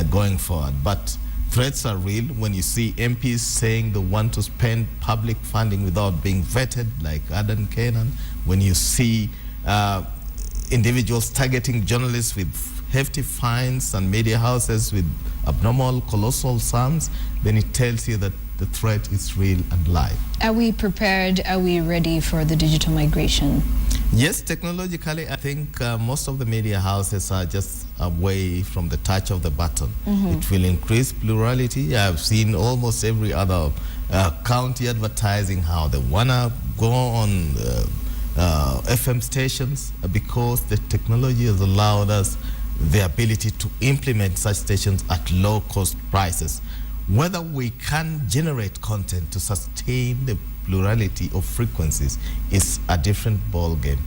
going forward. But threats are real. When you see MPs saying they want to spend public funding without being vetted, like Adan Kenyan, when you see individuals targeting journalists with hefty fines and media houses with abnormal, colossal sums, then it tells you that the threat is real and live. Are we prepared? Are we ready for the digital migration? Yes, technologically, I think most of the media houses are just away from the touch of the button. It will increase plurality. I've seen almost every other county advertising how they want to go on FM stations because the technology has allowed us the ability to implement such stations at low cost prices. Whether we can generate content to sustain the plurality of frequencies is a different ball game.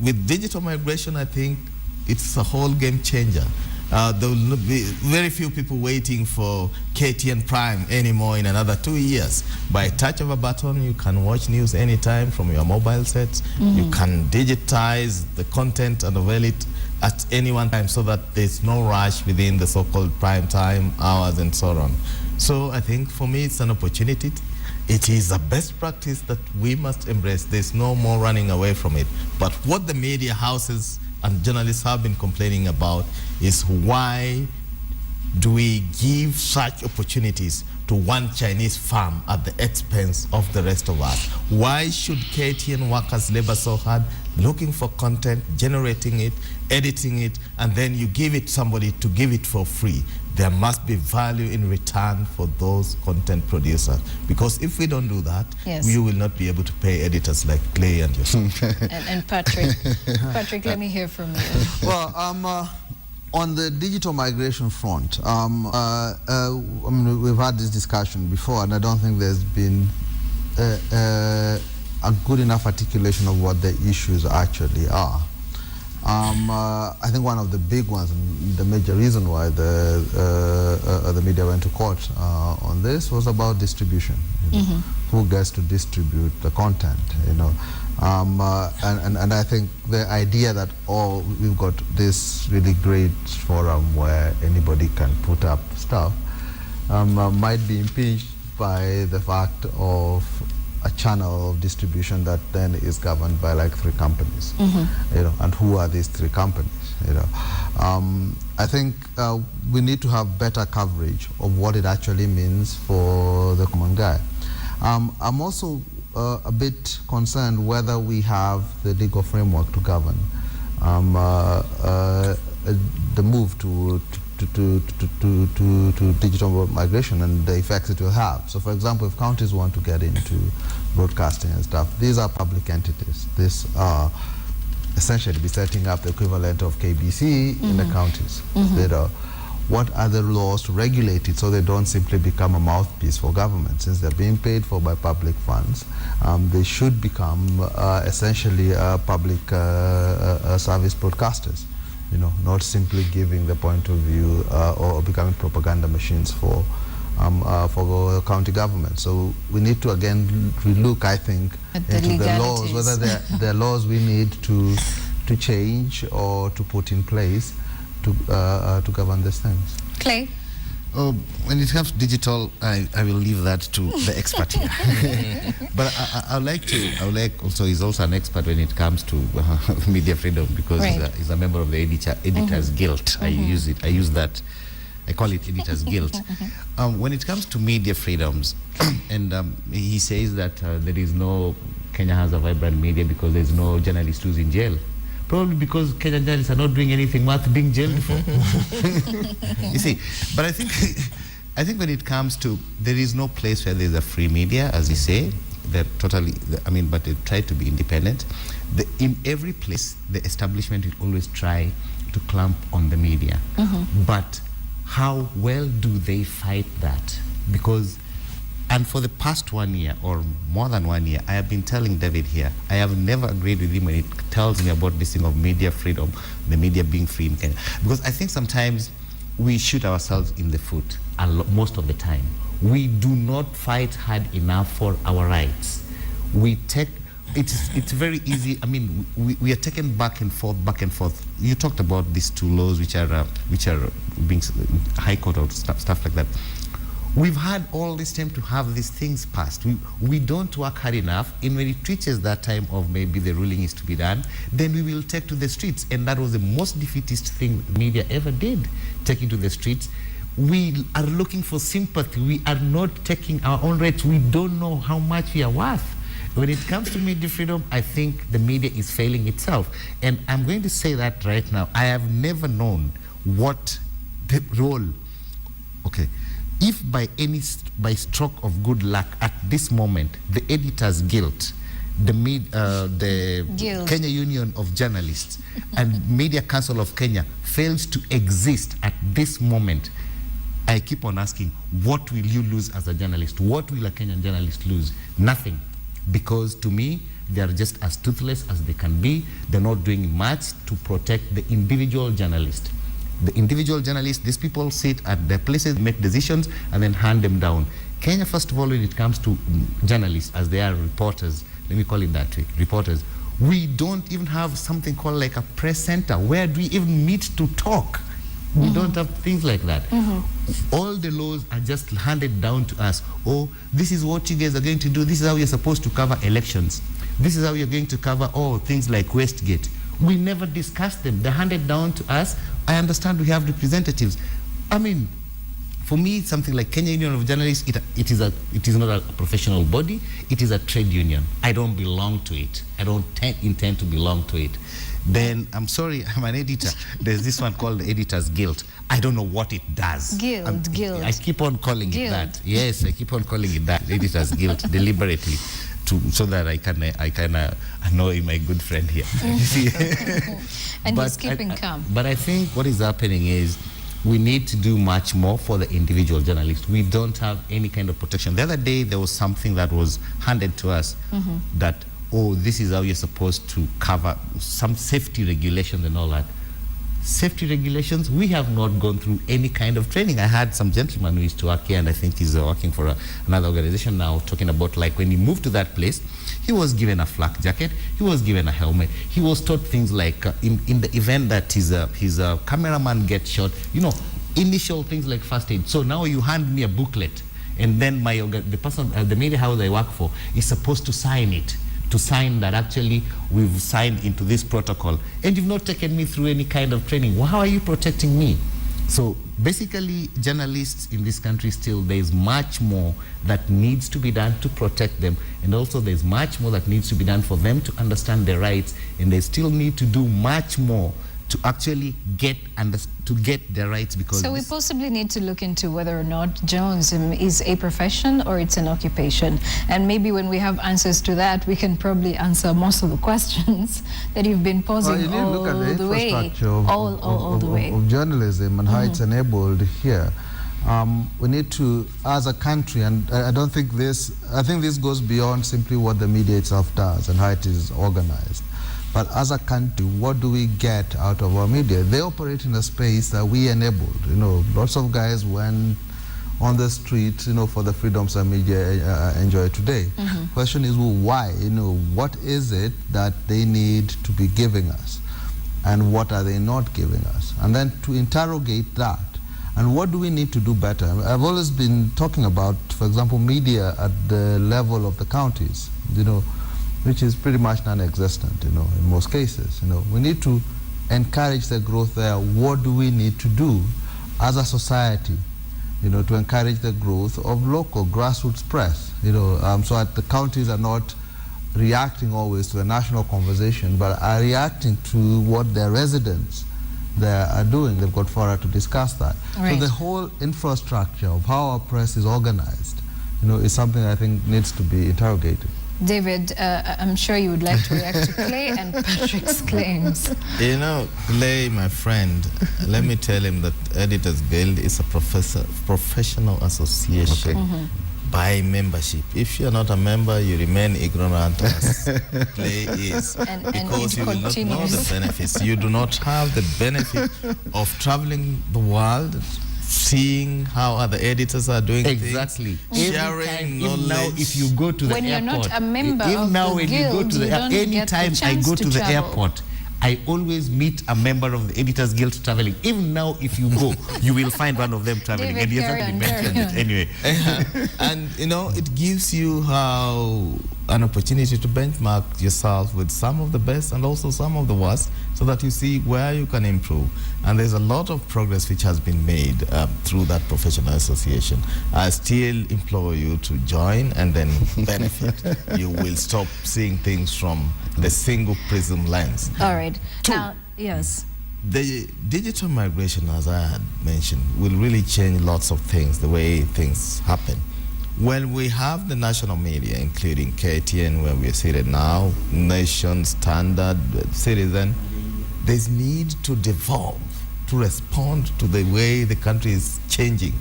With digital migration, I think it's a whole game changer. There will be very few people waiting for KTN Prime anymore in another 2 years. By a touch of a button, you can watch news anytime from your mobile sets. You can digitize the content and avail it at any one time so that there's no rush within the so-called prime time hours and so on. So I think for me it's an opportunity. It is a best practice that we must embrace. There's no more running away from it. But what the media houses and journalists have been complaining about is why do we give such opportunities to one Chinese firm at the expense of the rest of us? Why should KTN workers labor so hard looking for content, generating it, editing it, and then you give it somebody to give it for free? There must be value in return for those content producers. Because if we don't do that, we will not be able to pay editors like Clay and yourself. and Patrick. Patrick, let me hear from you. Well, on the digital migration front, I mean, we've had this discussion before, and I don't think there's been a good enough articulation of what the issues actually are. I think one of the big ones, and the major reason why the media went to court on this was about distribution. You know, who gets to distribute the content? You know, and I think the idea that we've got this really great forum where anybody can put up stuff might be impinged by the fact of a channel of distribution that then is governed by like 3 companies, you know, and who are these 3 companies, you know. I think we need to have better coverage of what it actually means for the common guy. I'm also a bit concerned whether we have the legal framework to govern the move to digital migration and the effects it will have. So for example, if counties want to get into broadcasting and stuff, these are public entities. These are essentially be setting up the equivalent of KBC in the counties. What are the laws to regulate it so they don't simply become a mouthpiece for government? Since they're being paid for by public funds, they should become essentially public service broadcasters. You know, not simply giving the point of view or becoming propaganda machines for county government. So we need to again relook, I think, into the laws, whether they're laws we need to change or to put in place to govern these things. Clay? When it comes to digital, I will leave that to the expert here. But I would like also, he's also an expert when it comes to media freedom, because he's a member of the Editors Guild. I use that. I call it Editors Guild. When it comes to media freedoms, and he says that there is no, Kenya has a vibrant media because there's no journalist who's in jail. Probably because Kenyan journalists are not doing anything worth being jailed for. You see, but I think when it comes to, there is no place where there's a free media, as you say. They're totally, I mean, but they try to be independent. In every place, the establishment will always try to clamp on the media. But how well do they fight that? Because, and for the past 1 year or more than 1 year, I have been telling David here, I have never agreed with him when he tells me about this thing of media freedom, the media being free in Kenya. Because I think sometimes we shoot ourselves in the foot most of the time. We do not fight hard enough for our rights. We take, it's very easy. I mean, we are taken back and forth, back and forth. You talked about these 2 laws which are being High Court or stuff like that. We've had all this time to have these things passed. We don't work hard enough, and when it reaches that time of maybe the ruling is to be done, then we will take to the streets. And that was the most defeatist thing the media ever did, taking to the streets. We are looking for sympathy. We are not taking our own rights. We don't know how much we are worth. When it comes to media freedom, I think the media is failing itself. And I'm going to say that right now. I have never known what the role, okay, if by stroke of good luck at this moment, the Editors Guild, the Kenya Union of Journalists and Media Council of Kenya fails to exist at this moment, I keep on asking, what will you lose as a journalist? What will a Kenyan journalist lose? Nothing. Because to me, they are just as toothless as they can be. They're not doing much to protect the individual journalist. The individual journalists, these people sit at their places, make decisions, and then hand them down. Kenya, first of all, when it comes to journalists, as they are reporters, let me call it that way, reporters, we don't even have something called like a press center. Where do we even meet to talk? We don't have things like that. All the laws are just handed down to us. Oh, this is what you guys are going to do. This is how you're supposed to cover elections. This is how you're going to cover things like Westgate. We never discuss them. They're handed down to us. I understand we have representatives. I mean, for me, something like Kenya Union of Journalists, it is not a professional body. It is a trade union. I don't belong to it. I don't intend to belong to it. Then, I'm sorry, I'm an editor. There's this one called the Editors Guild. I don't know what it does. Guild. I keep on calling it that. Yes, I keep on calling it that, Editors Guild, deliberately, so that I can annoy my good friend here. You see? And he's keeping calm. But I think what is happening is we need to do much more for the individual journalist. We don't have any kind of protection. The other day, there was something that was handed to us that, oh, this is how you're supposed to cover some safety regulations and all that. Safety regulations, we have not gone through any kind of training. I had some gentleman who used to work here, and I think he's working for another organization now, talking about like when he moved to that place, he was given a flak jacket, he was given a helmet, he was taught things like in the event that his cameraman gets shot, you know, initial things like first aid. So now you hand me a booklet, and then the person, the media house I work for, is supposed to sign it. To sign that actually we've signed into this protocol, and you've not taken me through any kind of training. Well, how are you protecting me? So basically, journalists in this country still, there's much more that needs to be done to protect them, and also there's much more that needs to be done for them to understand their rights, and they still need to do much more to actually get their rights. Because so we possibly need to look into whether or not journalism is a profession or it's an occupation, and maybe when we have answers to that, we can probably answer most of the questions that you've been posing all the way, all the way of journalism and how it's enabled here. We need to, as a country, and I think this goes beyond simply what the media itself does and how it is organized. But as a country, what do we get out of our media? They operate in a space that we enabled. You know, lots of guys went on the streets, you know, for the freedoms that media enjoy today. Question is, well, why? You know, what is it that they need to be giving us? And what are they not giving us? And then to interrogate that. And what do we need to do better? I've always been talking about, for example, media at the level of the counties, you know, which is pretty much non-existent, you know, in most cases. You know, we need to encourage the growth there. What do we need to do as a society, you know, to encourage the growth of local grassroots press? You know, so that the counties are not reacting always to a national conversation, but are reacting to what their residents there are doing. They've got fora to discuss that. Right. So the whole infrastructure of how our press is organized, you know, is something I think needs to be interrogated. David, I'm sure you would like to react to Clay and Patrick's claims. You know, Clay, my friend, let me tell him that Editors Guild is a professional association by membership. If you're not a member, you remain ignorant as Clay is. Because you will not know the benefits. You do not have the benefit of traveling the world, seeing how other editors are doing exactly. things, sharing knowledge. Now, if you go to the when airport, you're not a member of now the when guild, you go to the anytime I go to the airport, I always meet a member of the Editors Guild traveling. Even now, if you go, you will find one of them traveling. David, and he hasn't been mentioned it anyway. And you know, it gives you an opportunity to benchmark yourself with some of the best and also some of the worst, so that you see where you can improve. And there's a lot of progress which has been made through that professional association. I still implore you to join and then benefit. You will stop seeing things from the single prism lens. All right. Now, yes. The digital migration, as I had mentioned, will really change lots of things, the way things happen. When we have the national media, including KTN, where we are seated now, Nation, Standard, Citizen, there's need to devolve, to respond to the way the country is changing,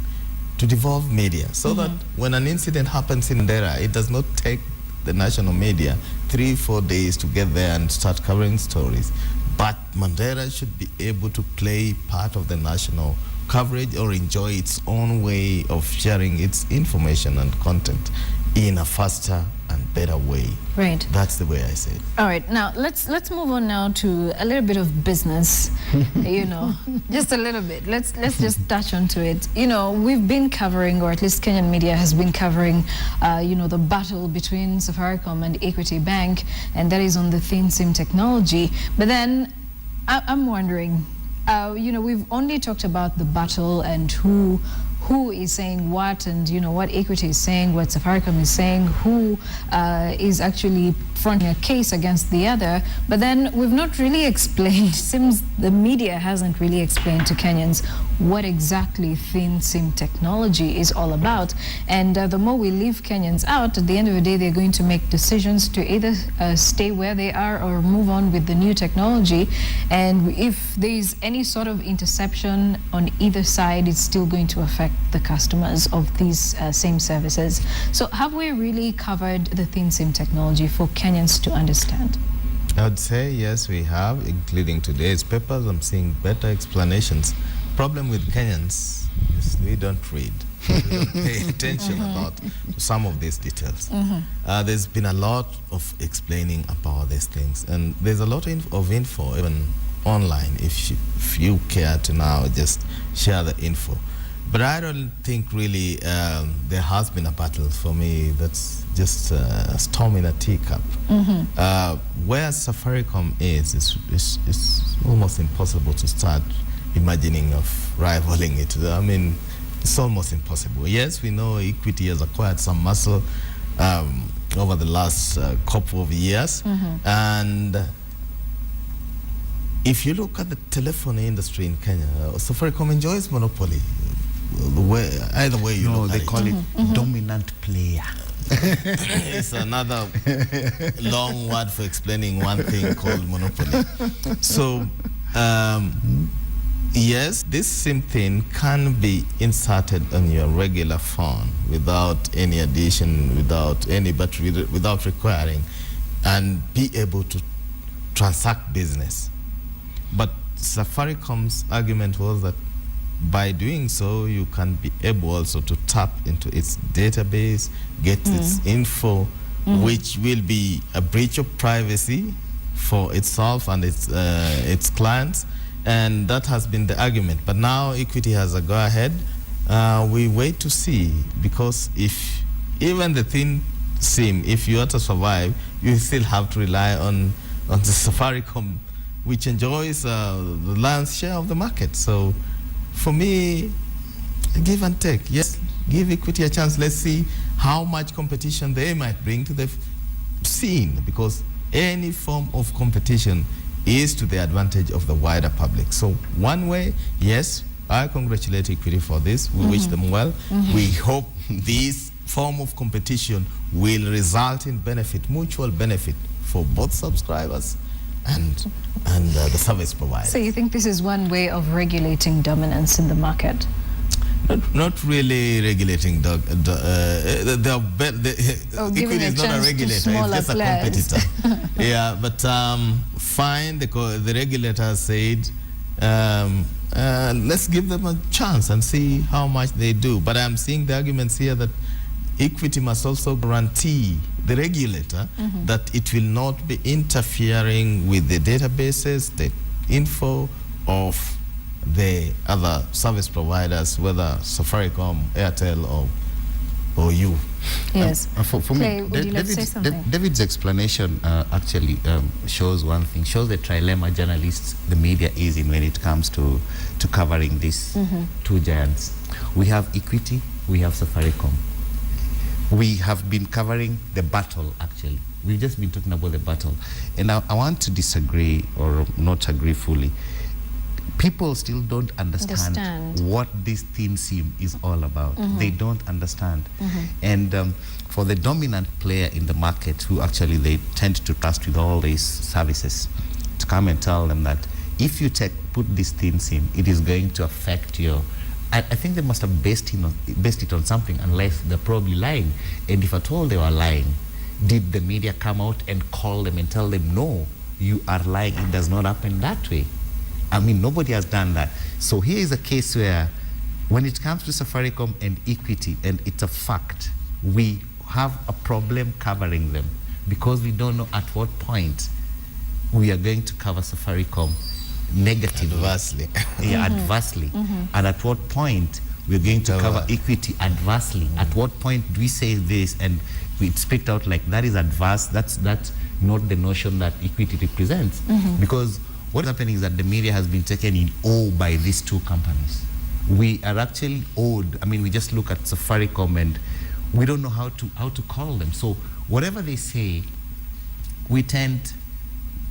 to devolve media, so that when an incident happens in Dera, it does not take the national media 3-4 days to get there and start covering stories. But Mandera should be able to play part of the national coverage or enjoy its own way of sharing its information and content in a faster and better way. Right. That's the way I say it. All right. Now let's move on now to a little bit of business. You know, just a little bit. Let's just touch onto it. You know, we've been covering, or at least Kenyan media has been covering, you know, the battle between Safaricom and Equity Bank, and that is on the thin SIM technology. But then I'm wondering, you know, we've only talked about the battle and who is saying what, and you know what Equity is saying, what Safaricom is saying, who is actually fronting a case against the other. But then we've not really explained, seems the media hasn't really explained to Kenyans what exactly thin SIM technology is all about. And the more we leave Kenyans out, at the end of the day, they're going to make decisions to either stay where they are or move on with the new technology. And if there's any sort of interception on either side, it's still going to affect the customers of these same services. So have we really covered the thin SIM technology for Kenyans to understand? I would say yes, we have, including today's papers. I'm seeing better explanations. Problem with Kenyans is we don't read. We don't pay attention a lot to some of these details. There's been a lot of explaining about these things, and there's a lot of info even online if you care to now just share the info. But I don't think really there has been a battle for me. That's just a storm in a teacup. Where Safaricom is almost impossible to start imagining of rivaling it. I mean, it's almost impossible. Yes, we know Equity has acquired some muscle over the last couple of years. And if you look at the telephony industry in Kenya, Safaricom enjoys monopoly. Either way you look at it. They call it dominant player. It's another long word for explaining one thing called monopoly. So, yes, this SIM thing can be inserted on your regular phone without any addition, without any battery, without requiring, and be able to transact business. But Safaricom's argument was that by doing so, you can be able also to tap into its database, get its info, which will be a breach of privacy for itself and its clients. And that has been the argument. But now Equity has a go-ahead. We wait to see, because if even the thin SIM, if you are to survive, you still have to rely on the Safaricom, which enjoys the lion's share of the market. So for me, give and take. Yes, give Equity a chance. Let's see how much competition they might bring to the scene, because any form of competition is to the advantage of the wider public. So one way, yes, I congratulate Equity for this. We wish them well. We hope this form of competition will result in benefit, mutual benefit for both subscribers and the service provider. So you think this is one way of regulating dominance in the market? Not really regulating. Equity is not a regulator; it's just a competitor. Yeah, but fine. The regulator said, let's give them a chance and see how much they do. But I'm seeing the arguments here that Equity must also guarantee the regulator that it will not be interfering with the databases, the info of the other service providers, whether Safaricom, Airtel, or you. Yes. For Clay, me, would you like to say something? David's explanation actually shows one thing, shows the trilemma journalists, the media is in when it comes to covering these two giants. We have Equity, we have Safaricom. We have been covering the battle, actually. We've just been talking about the battle. And I want to disagree or not agree fully. People still don't understand what this thin SIM is all about. They don't understand. And for the dominant player in the market, who actually they tend to trust with all these services, to come and tell them that if you put this thin SIM, it is going to affect your... I think they must have based it on something, unless they're probably lying. And if at all they were lying, did the media come out and call them and tell them, no, you are lying, it does not happen that way? I mean, nobody has done that. So here is a case where, when it comes to Safaricom and Equity, and it's a fact, we have a problem covering them because we don't know at what point we are going to cover Safaricom negatively. Adversely. Yeah, adversely. And at what point we're going to cover Equity adversely. At what point do we say this and we speak out like that is adverse? That's not the notion that Equity represents. Because what is happening is that the media has been taken in awe by these two companies. We are actually awed. I mean, we just look at Safaricom and we don't know how to call them. So whatever they say, we tend...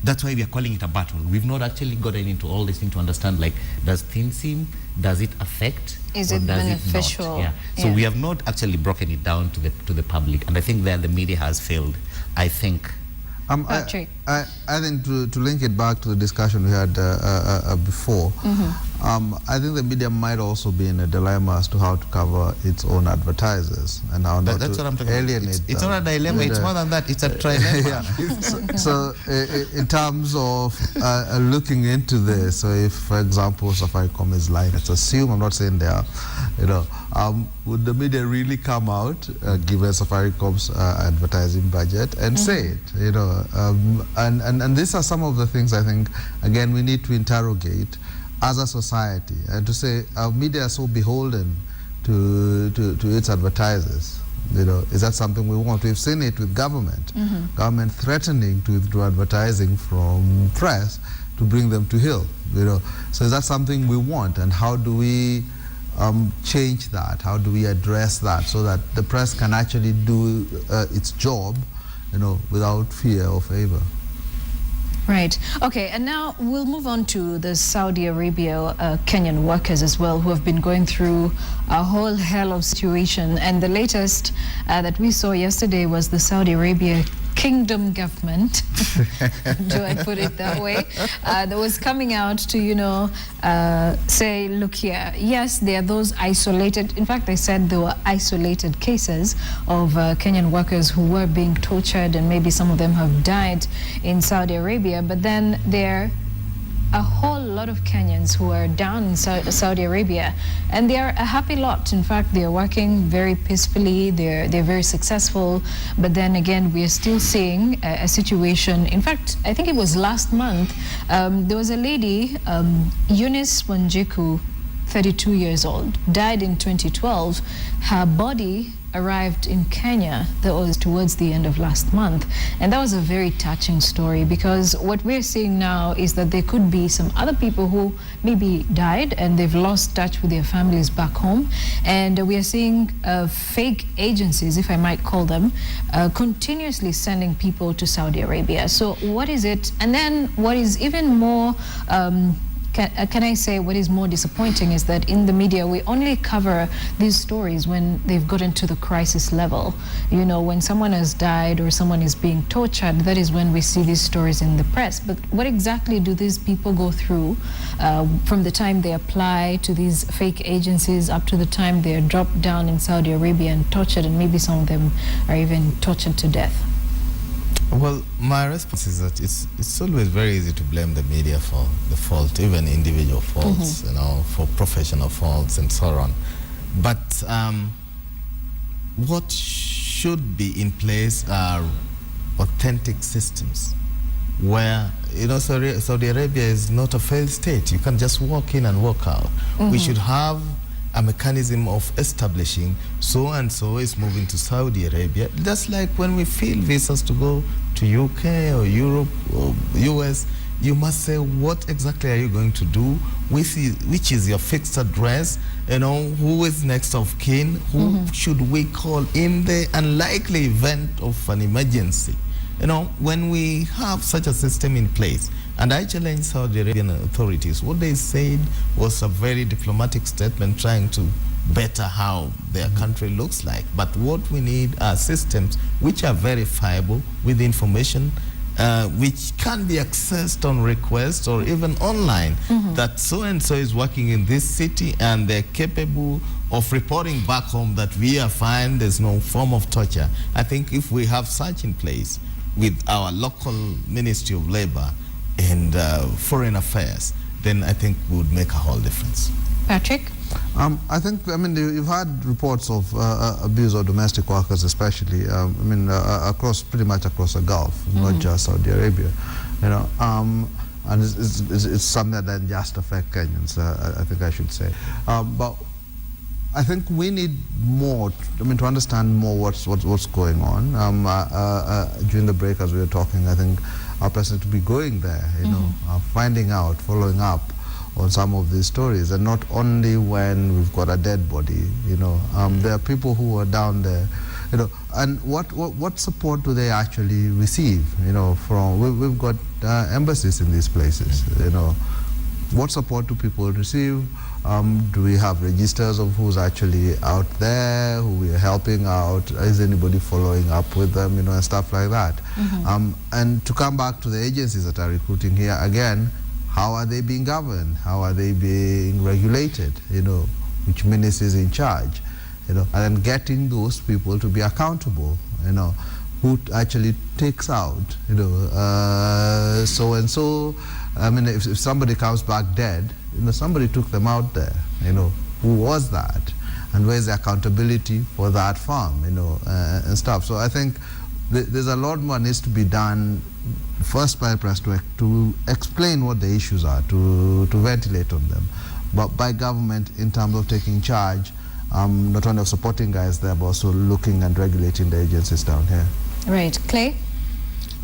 That's why we are calling it a battle. We've not actually gotten into all this thing to understand, like, does thin SIM, does it affect? Is or it does beneficial? It not? Yeah. So we have not actually broken it down to the public, and I think there the media has failed. I think. Patrick. I think to link it back to the discussion we had before, I think the media might also be in a dilemma as to how to cover its own advertisers and how not that's to what I'm talking alienate about. It's them. not a dilemma, it's more than that, it's a trilemma. So in terms of looking into this, so if, for example, Safaricom is lying, let's assume, I'm not saying they are, would the media really come out, given Safaricom's advertising budget, and say it? And these are some of the things I think, again, we need to interrogate as a society, and to say our media are so beholden to its advertisers. Is that something we want? We've seen it with government, government threatening to withdraw advertising from press to bring them to heel. So is that something we want, and how do we change that? How do we address that so that the press can actually do its job, without fear or favor? Right. Okay, and now we'll move on to the Saudi Arabia Kenyan workers as well, who have been going through a whole hell of situation. And the latest that we saw yesterday was the Saudi Arabia Kingdom government, do I put it that way, that was coming out to, say, look here, yes, there are those isolated, in fact, they said there were isolated cases of Kenyan workers who were being tortured, and maybe some of them have died in Saudi Arabia, but then there a whole lot of Kenyans who are down in Saudi Arabia, and they are a happy lot. In fact, they are working very peacefully, they're very successful, but then again, we are still seeing a situation. In fact, I think it was last month, there was a lady, Eunice Wanjiku, 32 years old, died in 2012. Her body arrived in Kenya. That was towards the end of last month, and that was a very touching story, because what we're seeing now is that there could be some other people who maybe died and they've lost touch with their families back home, and we are seeing fake agencies, if I might call them, continuously sending people to Saudi Arabia. So what is it? And then what is even more can I say what is more disappointing is that in the media we only cover these stories when they've gotten to the crisis level. When someone has died or someone is being tortured, that is when we see these stories in the press. But what exactly do these people go through from the time they apply to these fake agencies up to the time they are dropped down in Saudi Arabia and tortured, and maybe some of them are even tortured to death? Well, my response is that it's always very easy to blame the media for the fault, even individual faults, for professional faults and so on. But what should should be in place are authentic systems where, you know, Saudi Arabia is not a failed state. You can just walk in and walk out. We should have a mechanism of establishing so and so is moving to Saudi Arabia. Just like when we fill visas to go to UK or Europe or US, you must say what exactly are you going to do, which is your fixed address, you know, who is next of kin, who should we call in the unlikely event of an emergency. You know, when we have such a system in place, and I challenge Saudi Arabian authorities, what they said was a very diplomatic statement trying to better how their country looks like. But what we need are systems which are verifiable with information which can be accessed on request or even online, that so-and-so is working in this city and they're capable of reporting back home that we are fine, there's no form of torture. I think if we have such in place with our local Ministry of Labor and Foreign Affairs, then I think would make a whole difference. Patrick? I think, I mean, you've had reports of abuse of domestic workers, especially, I mean, pretty much across the Gulf, not just Saudi Arabia, you know, and it's something that doesn't just affect Kenyans, I think I should say. But I think we need more, I mean, to understand more what's going on. During the break, as we were talking, I think our president will be going there, you know, finding out, following up on some of these stories, and not only when we've got a dead body, you know. There are people who are down there, you know, and what support do they actually receive, you know, from, we've got embassies in these places, you know. What support do people receive? Do we have registers of who's actually out there, who we are helping out? Is anybody following up with them, you know, and stuff like that? And to come back to the agencies that are recruiting here, again, how are they being governed? How are they being regulated? You know, which ministry is in charge? You know, and then getting those people to be accountable. You know, who actually takes out? You know, so and so. I mean, if somebody comes back dead, you know, somebody took them out there. You know, who was that? And where's the accountability for that farm? You know, and stuff. So I think there's a lot more needs to be done. First by press to explain what the issues are, to ventilate on them, but by government in terms of taking charge, not only of supporting guys there, but also looking and regulating the agencies down here. Right. Clay?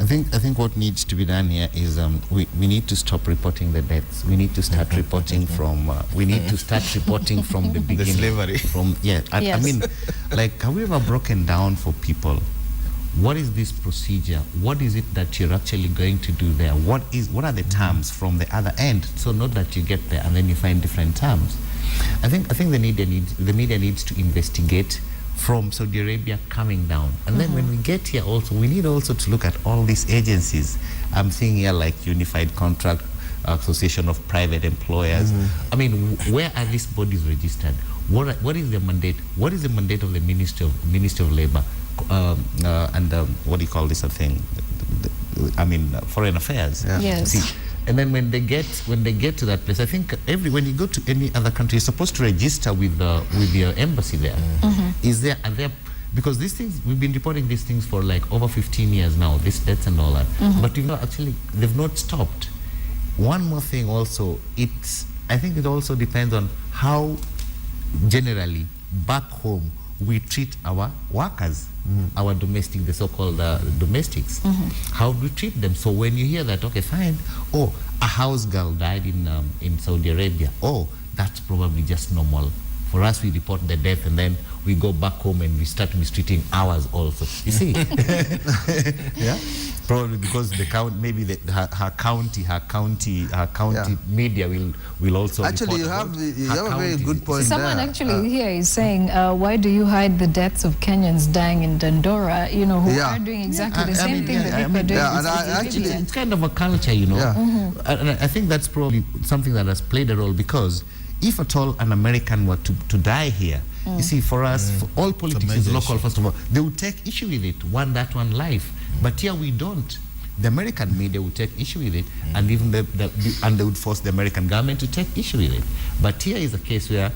I think what needs to be done here is we need to stop reporting the deaths. We need to start reporting from the beginning. The slavery. I mean, like, have we ever broken down for people? What is this procedure? What is it that you're actually going to do there? What are the terms from the other end? So not that you get there and then you find different terms. I think the media needs to investigate from Saudi Arabia coming down. And then when we get here also, we need also to look at all these agencies. I'm seeing here like Unified Contract Association of Private Employers. I mean, where are these bodies registered? What is the mandate? What is the mandate of the Ministry of Labor? And what do you call this thing? I mean, Foreign Affairs. Yeah. Yes. See, and then when they get to that place, I think when you go to any other country, you're supposed to register with your embassy there. Are there because these things, we've been reporting these things for like over 15 years now, these deaths and all that. But they've not stopped. One more thing also, I think it also depends on how generally back home we treat our workers, our domestic, the so-called domestics. How do we treat them? So when you hear that, okay, fine, oh, a house girl died in Saudi Arabia, oh, that's probably just normal. For us, we report the death and then we go back home and we start mistreating ours also. You see? Yeah? Probably because maybe her county media will also actually you have a very good point. Someone actually here is saying, why do you hide the deaths of Kenyans dying in Dandora, you know, who are doing exactly the same thing that people are doing? Actually, it's kind of a culture, you know. And I think that's probably something that has played a role, because if at all an American were to die here, you see, for us, for all politics is local, first of all. They would take issue with it, one life. But here we don't. The American media would take issue with it, and even and they would force the American government to take issue with it. But here is a case where,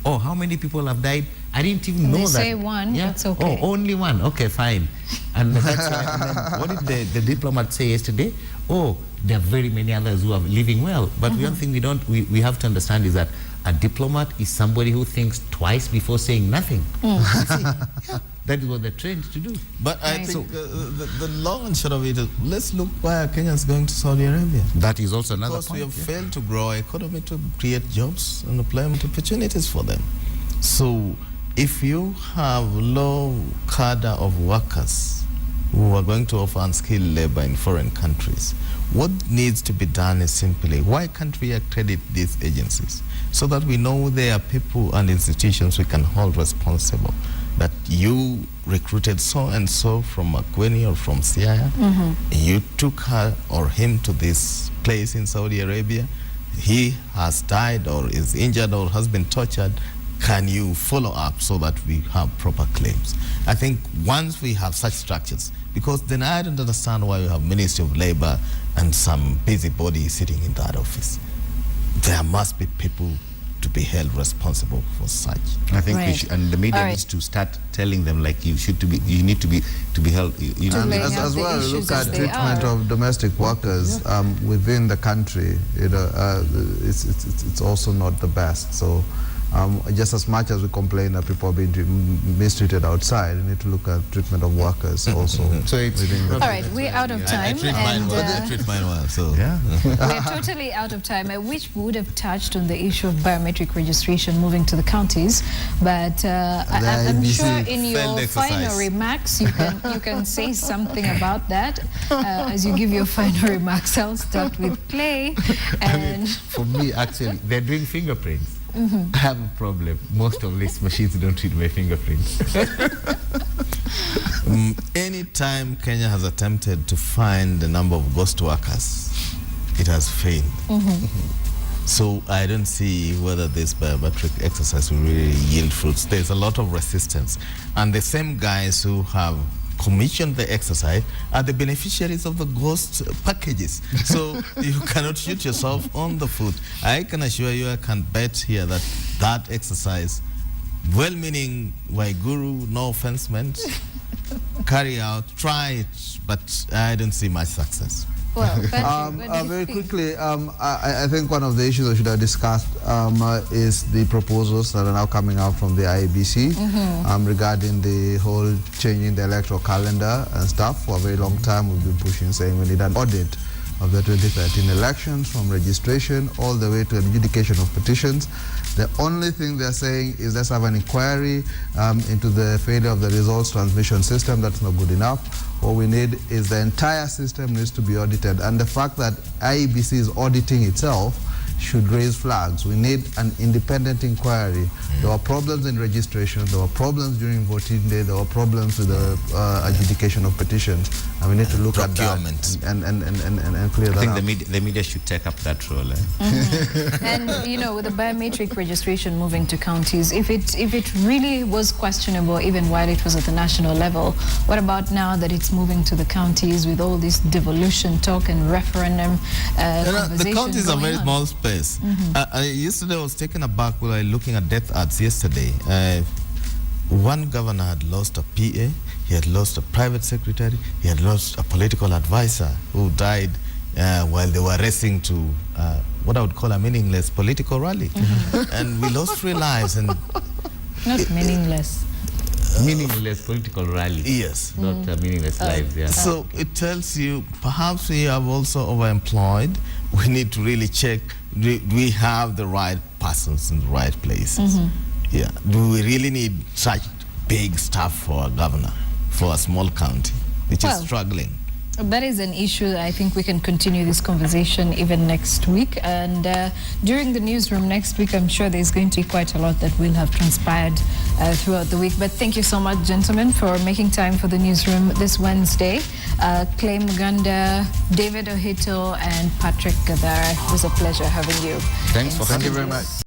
oh, how many people have died? I didn't even know They that. say one, that's okay. Oh, only one. Okay, fine. And that's why. And then what did the diplomat say yesterday? Oh, there are very many others who are living well. But one thing we have to understand is that a diplomat is somebody who thinks twice before saying nothing. You see? Yeah, that is what they're trained to do. But I think the long and short of it is, let's look why are Kenyans going to Saudi Arabia. That is also another Because point. we have failed to grow our economy to create jobs and employment opportunities for them. So if you have low cadre of workers who are going to offer unskilled labor in foreign countries, what needs to be done is simply, why can't we accredit these agencies so that we know there are people and institutions we can hold responsible, that you recruited so and so from Makueni or from Siaya, you took her or him to this place in Saudi Arabia, he has died or is injured or has been tortured, can you follow up so that we have proper claims? I think once we have such structures, because then I don't understand why we have Ministry of Labor and some busybody sitting in that office. There must be people to be held responsible for such. I think we Right. should, and the media All needs to start telling them, like, you need to be held. You To know, lay And out as the well, issues look as at they treatment are. of domestic workers within the country. It's also not the best. So just as much as we complain that people are being mistreated outside, we need to look at treatment of workers also. So it's All right, we're out of time. I treat mine and, well. I treat mine well. So yeah. we're totally out of time, which would have touched on the issue of biometric registration moving to the counties. But I'm IBC sure in your failed exercise. final remarks, you can say something about that. As you give your final remarks, I'll start with Clay. And For me, actually, they're doing fingerprints. I have a problem. Most of these machines don't read my fingerprints. anytime Kenya has attempted to find the number of ghost workers, it has failed. So I don't see whether this biometric exercise will really yield fruits. There's a lot of resistance. And the same guys who have commissioned the exercise are the beneficiaries of the ghost packages. So you cannot shoot yourself on the foot. I can assure you, I can bet here that that exercise, well-meaning Waiguru, no offense meant, carry out, try it, but I don't see much success. well, Patrick, what do you Very think? quickly, I think one of the issues I should have discussed is the proposals that are now coming out from the IEBC regarding the whole changing the electoral calendar and stuff. For a very long time, we've been pushing, saying we need an audit of the 2013 elections, from registration all the way to adjudication of petitions. The only thing they're saying is let's have an inquiry into the failure of the results transmission system. That's not good enough. What we need is the entire system needs to be audited, and the fact that IEBC is auditing itself should raise flags. We need an independent inquiry. There were problems in registration, there were problems during voting day, there were problems with the adjudication of petitions, and we need to look at that and clear I that think up. the media should take up that role. And you know, with the biometric registration moving to counties, if it really was questionable even while it was at the national level, what about now that it's moving to the counties with all this devolution talk and referendum conversation the counties are going very on? small space. Yesterday I was taken aback while looking at death ads yesterday. One governor had lost a PA, he had lost a private secretary, he had lost a political advisor who died while they were racing to what I would call a meaningless political rally. And we lost 3 lives. And Not meaningless. Meaningless political rally. yes. Not meaningless lives, yeah. So it tells you perhaps we have also overemployed. We need to really check, do we have the right persons in the right places? Yeah. Do we really need such big stuff for a governor, for a small county, which is Well, struggling? That is an issue. I think we can continue this conversation even next week. And during the newsroom next week, I'm sure there's going to be quite a lot that will have transpired throughout the week. But thank you so much, gentlemen, for making time for the newsroom this Wednesday. Clay Muganda, David Ohito, and Patrick Gathara. It was a pleasure having you. Thanks for Thank you very much.